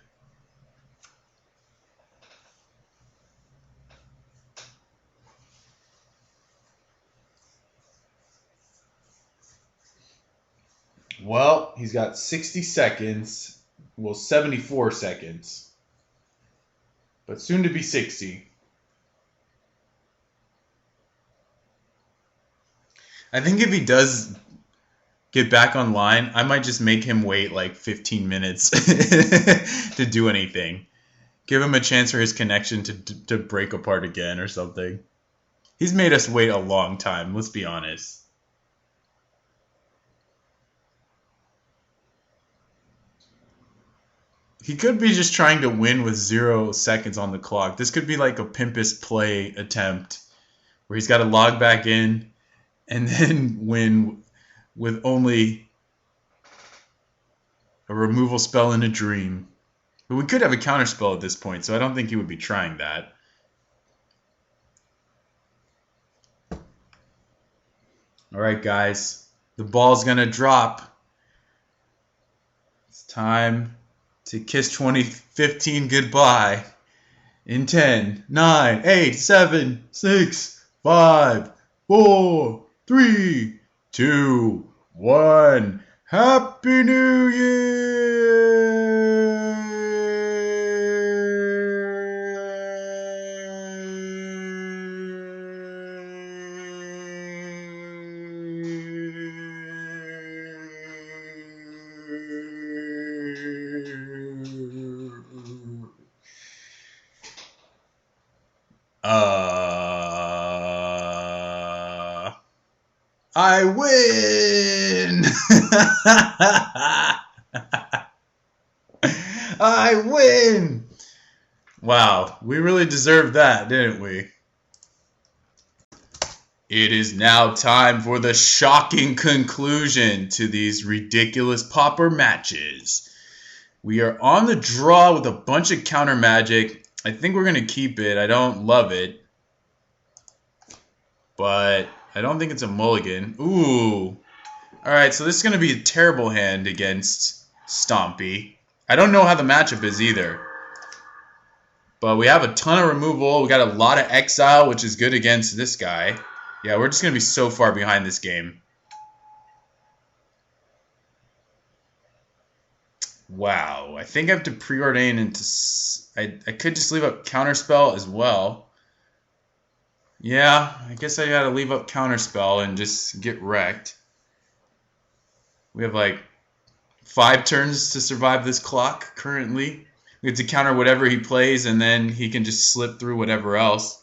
Well, he's got 60 seconds. Well, 74 seconds. But soon to be 60. I think if he does get back online, I might just make him wait like 15 minutes to do anything. Give him a chance for his connection to break apart again or something. He's made us wait a long time, let's be honest. He could be just trying to win with 0 seconds on the clock. This could be like a Pimpus play attempt where he's got to log back in and then win with only a removal spell and a dream. But we could have a counter spell at this point, so I don't think he would be trying that. Alright, guys. The ball's going to drop. It's time to kiss 2015 goodbye in 10, 9, 8, 7, 6, 5, 4, 3, 2, 1. Happy New Year! I win! I win! Wow, we really deserved that, didn't we? It is now time for the shocking conclusion to these ridiculous Pauper matches. We are on the draw with a bunch of counter magic. I think we're going to keep it. I don't love it. But I don't think it's a mulligan. Ooh. Alright, so this is going to be a terrible hand against Stompy. I don't know how the matchup is either. But we have a ton of removal. We got a lot of exile, which is good against this guy. Yeah, we're just going to be so far behind this game. Wow. I think I have to preordain into... I could just leave up Counterspell as well. Yeah, I guess I gotta leave up Counterspell and just get wrecked. We have like 5 turns to survive this clock currently. We have to counter whatever he plays and then he can just slip through whatever else.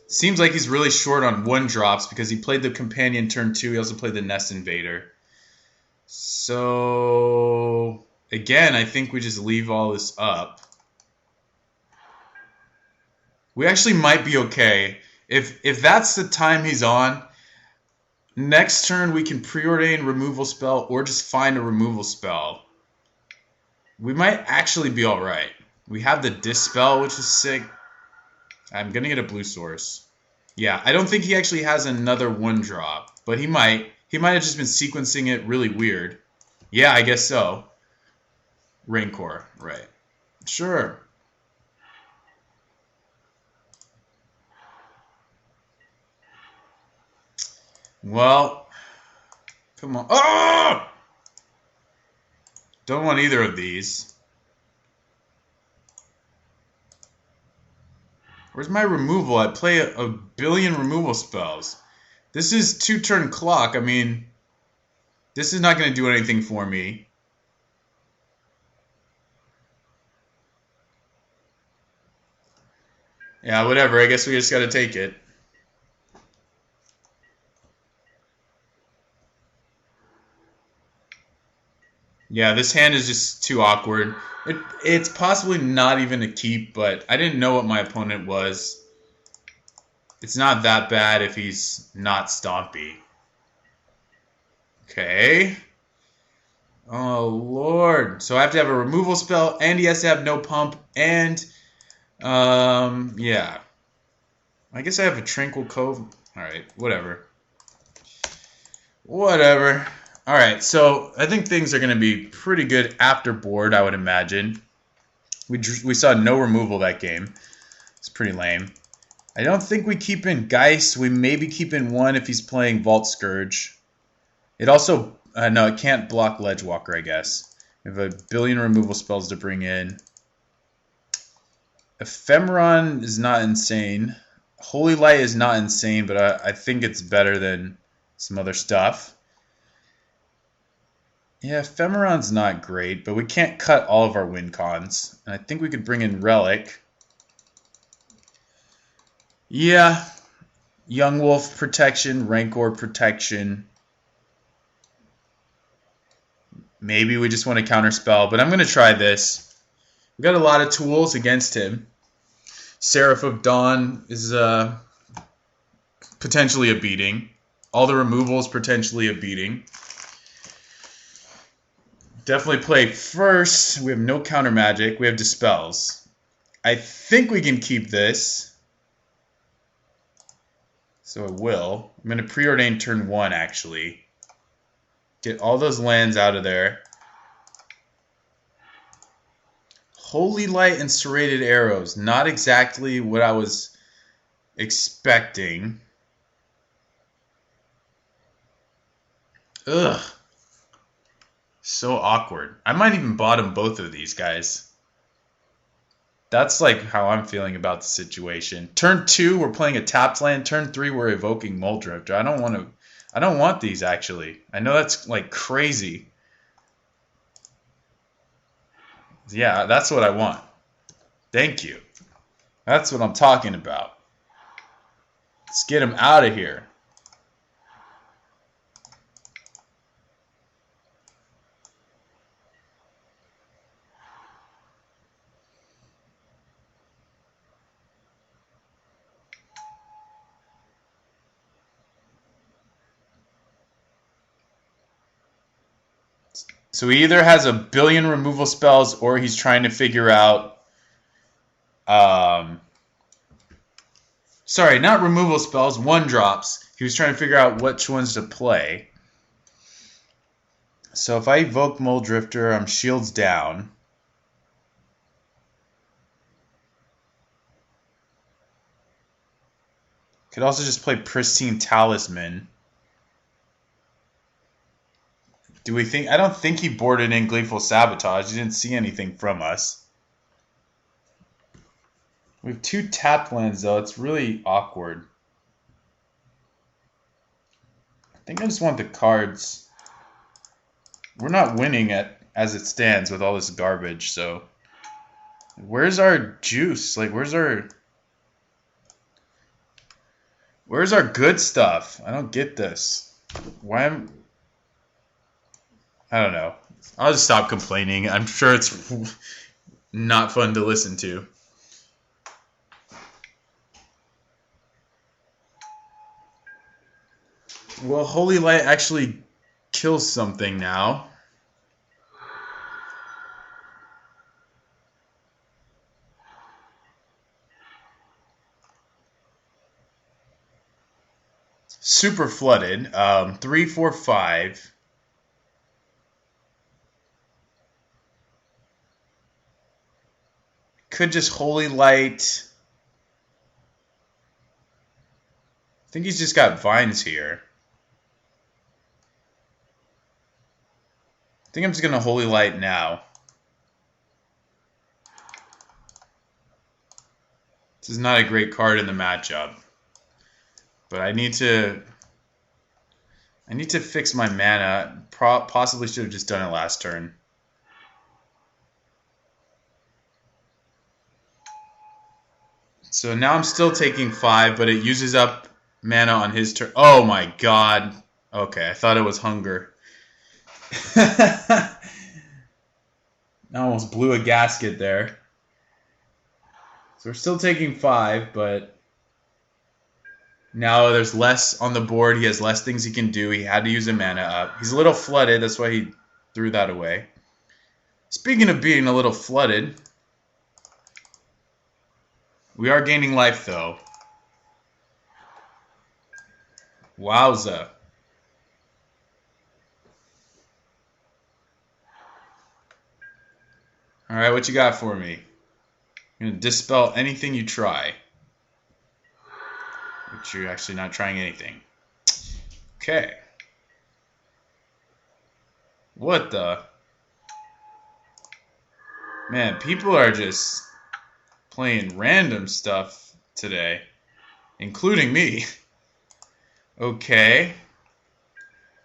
Seems like he's really short on 1-drops because he played the Companion turn 2. He also played the Nest Invader. So, again, I think we just leave all this up. We actually might be okay. If that's the time he's on, next turn we can preordain removal spell or just find a removal spell. We might actually be alright. We have the Dispel, which is sick. I'm going to get a blue source. Yeah, I don't think he actually has another 1-drop, but he might. He might have just been sequencing it really weird. Yeah, I guess so. Rancor, right. Sure. Well, come on. Oh! Don't want either of these. Where's my removal? I play a billion removal spells. This is 2-turn clock. I mean, this is not going to do anything for me. Yeah, whatever. I guess we just got to take it. Yeah, this hand is just too awkward. It's possibly not even a keep, but I didn't know what my opponent was. It's not that bad if he's not Stompy. Okay. Oh, Lord. So I have to have a removal spell, and he has to have no pump, and, yeah. I guess I have a Tranquil Cove. Alright, whatever. Whatever. Alright, so I think things are going to be pretty good after board, I would imagine. We saw no removal that game. It's pretty lame. I don't think we keep in Geist. We maybe keep in 1 if he's playing Vault Scourge. It also... no, it can't block Ledgewalker, I guess. We have a billion removal spells to bring in. Ephemeron is not insane. Holy Light is not insane, but I think it's better than some other stuff. Yeah, Ephemeron's not great, but we can't cut all of our win cons. And I think we could bring in Relic. Yeah. Young Wolf protection, Rancor protection. Maybe we just want to counterspell, but I'm going to try this. We've got a lot of tools against him. Seraph of Dawn is potentially a beating. All the removals potentially a beating. Definitely play first. We have no counter magic. We have Dispels. I think we can keep this. So I will. I'm going to preordain turn 1, actually. Get all those lands out of there. Holy Light and Serrated Arrows. Not exactly what I was expecting. Ugh. So awkward. I might even bottom both of these guys. That's like how I'm feeling about the situation. Turn 2, we're playing a tapped land. Turn 3, we're evoking Muldrifter. I don't want these, actually. I know that's like crazy. Yeah, that's what I want. Thank you. That's what I'm talking about. Let's get him out of here. So he either has a billion removal spells or he's trying to figure out... sorry, not removal spells, 1-drops. He was trying to figure out which ones to play. So if I evoke Muldrifter, I'm shields down. Could also just play Pristine Talisman. Do we think... I don't think he boarded in Gleeful Sabotage. He didn't see anything from us. We have 2 tapped lands, though. It's really awkward. I think I just want the cards. We're not winning as it stands with all this garbage, so... Where's our juice? Like, where's our good stuff? I don't get this. Why am... I don't know. I'll just stop complaining. I'm sure it's not fun to listen to. Well, Holy Light actually kills something now. Super flooded. 3, 4, 5. Could just Holy Light. I think he's just got vines here. I think I'm just going to Holy Light now. This is not a great card in the matchup. But I need to fix my mana. Possibly should have just done it last turn. So now I'm still taking 5, but it uses up mana on his turn. Oh my god. Okay, I thought it was hunger. I almost blew a gasket there. So we're still taking 5, but now there's less on the board. He has less things he can do. He had to use a mana up. He's a little flooded. That's why he threw that away. Speaking of being a little flooded, we are gaining life, though. Wowza. Alright, what you got for me? I'm going to dispel anything you try. But you're actually not trying anything. Okay. What the? Man, people are just playing random stuff today. Including me. Okay.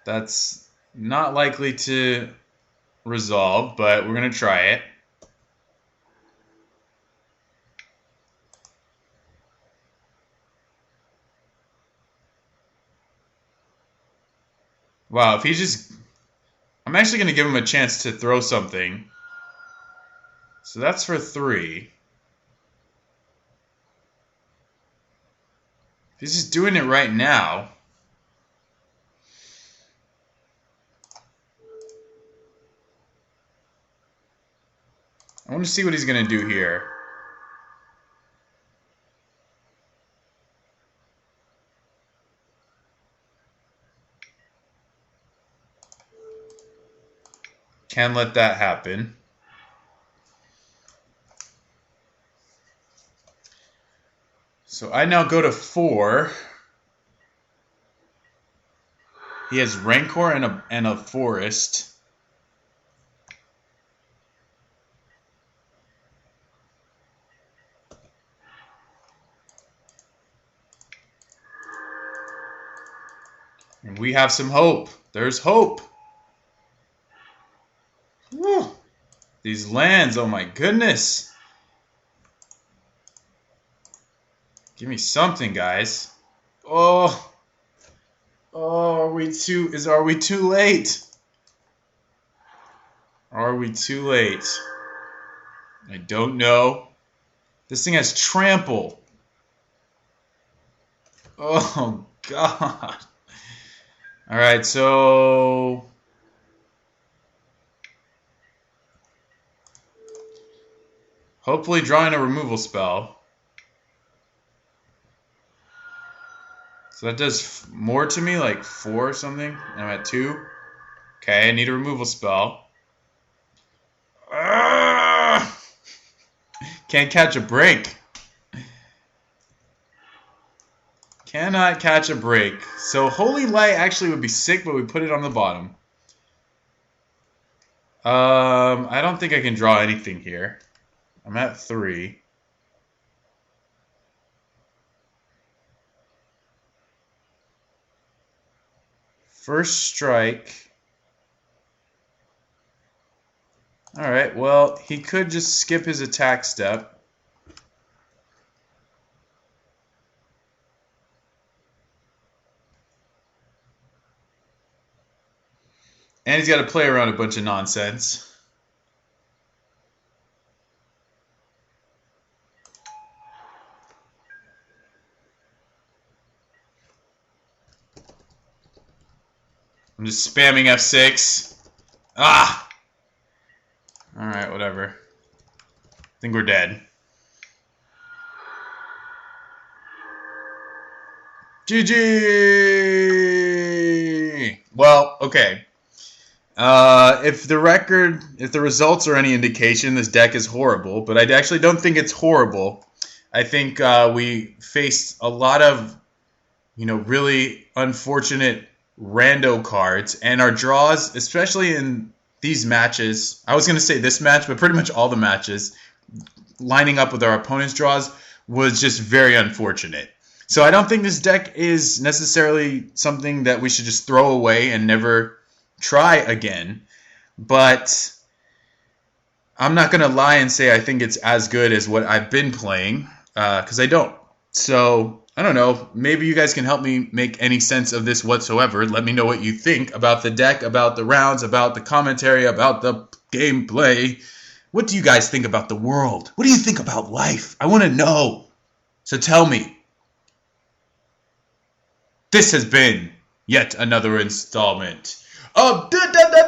That's not likely to resolve, but we're going to try it. Wow, if he just... I'm actually going to give him a chance to throw something. So that's for 3. If he's just doing it right now... I want to see what he's going to do here. Can't let that happen. So I now go to 4. He has Rancor and a Forest. And we have some hope. There's hope. Woo. These lands, oh my goodness. Give me something, guys. Oh. Oh, are we too late? Are we too late? I don't know. This thing has trample. Oh god. Alright, so hopefully drawing a removal spell. So that does more to me, like 4 or something. I'm at 2. Okay, I need a removal spell. Can't catch a break. Cannot catch a break. So Holy Light actually would be sick, but we put it on the bottom. I don't think I can draw anything here. I'm at 3. First strike. Alright, well, he could just skip his attack step. And he's got to play around a bunch of nonsense. I'm just spamming F6. Ah! Alright, whatever. I think we're dead. GG! Well, okay. If the results are any indication, this deck is horrible, but I actually don't think it's horrible. I think we faced a lot of, really unfortunate rando cards, and our draws, especially in these matches, I was going to say this match, but pretty much all the matches, lining up with our opponent's draws was just very unfortunate. So I don't think this deck is necessarily something that we should just throw away and never try again. But I'm not going to lie and say I think it's as good as what I've been playing, because I don't. So I don't know. Maybe you guys can help me make any sense of this whatsoever. Let me know what you think about the deck, about the rounds, about the commentary, about the gameplay. What do you guys think about the world? What do you think about life? I want to know. So tell me. This has been yet another installment of Dime.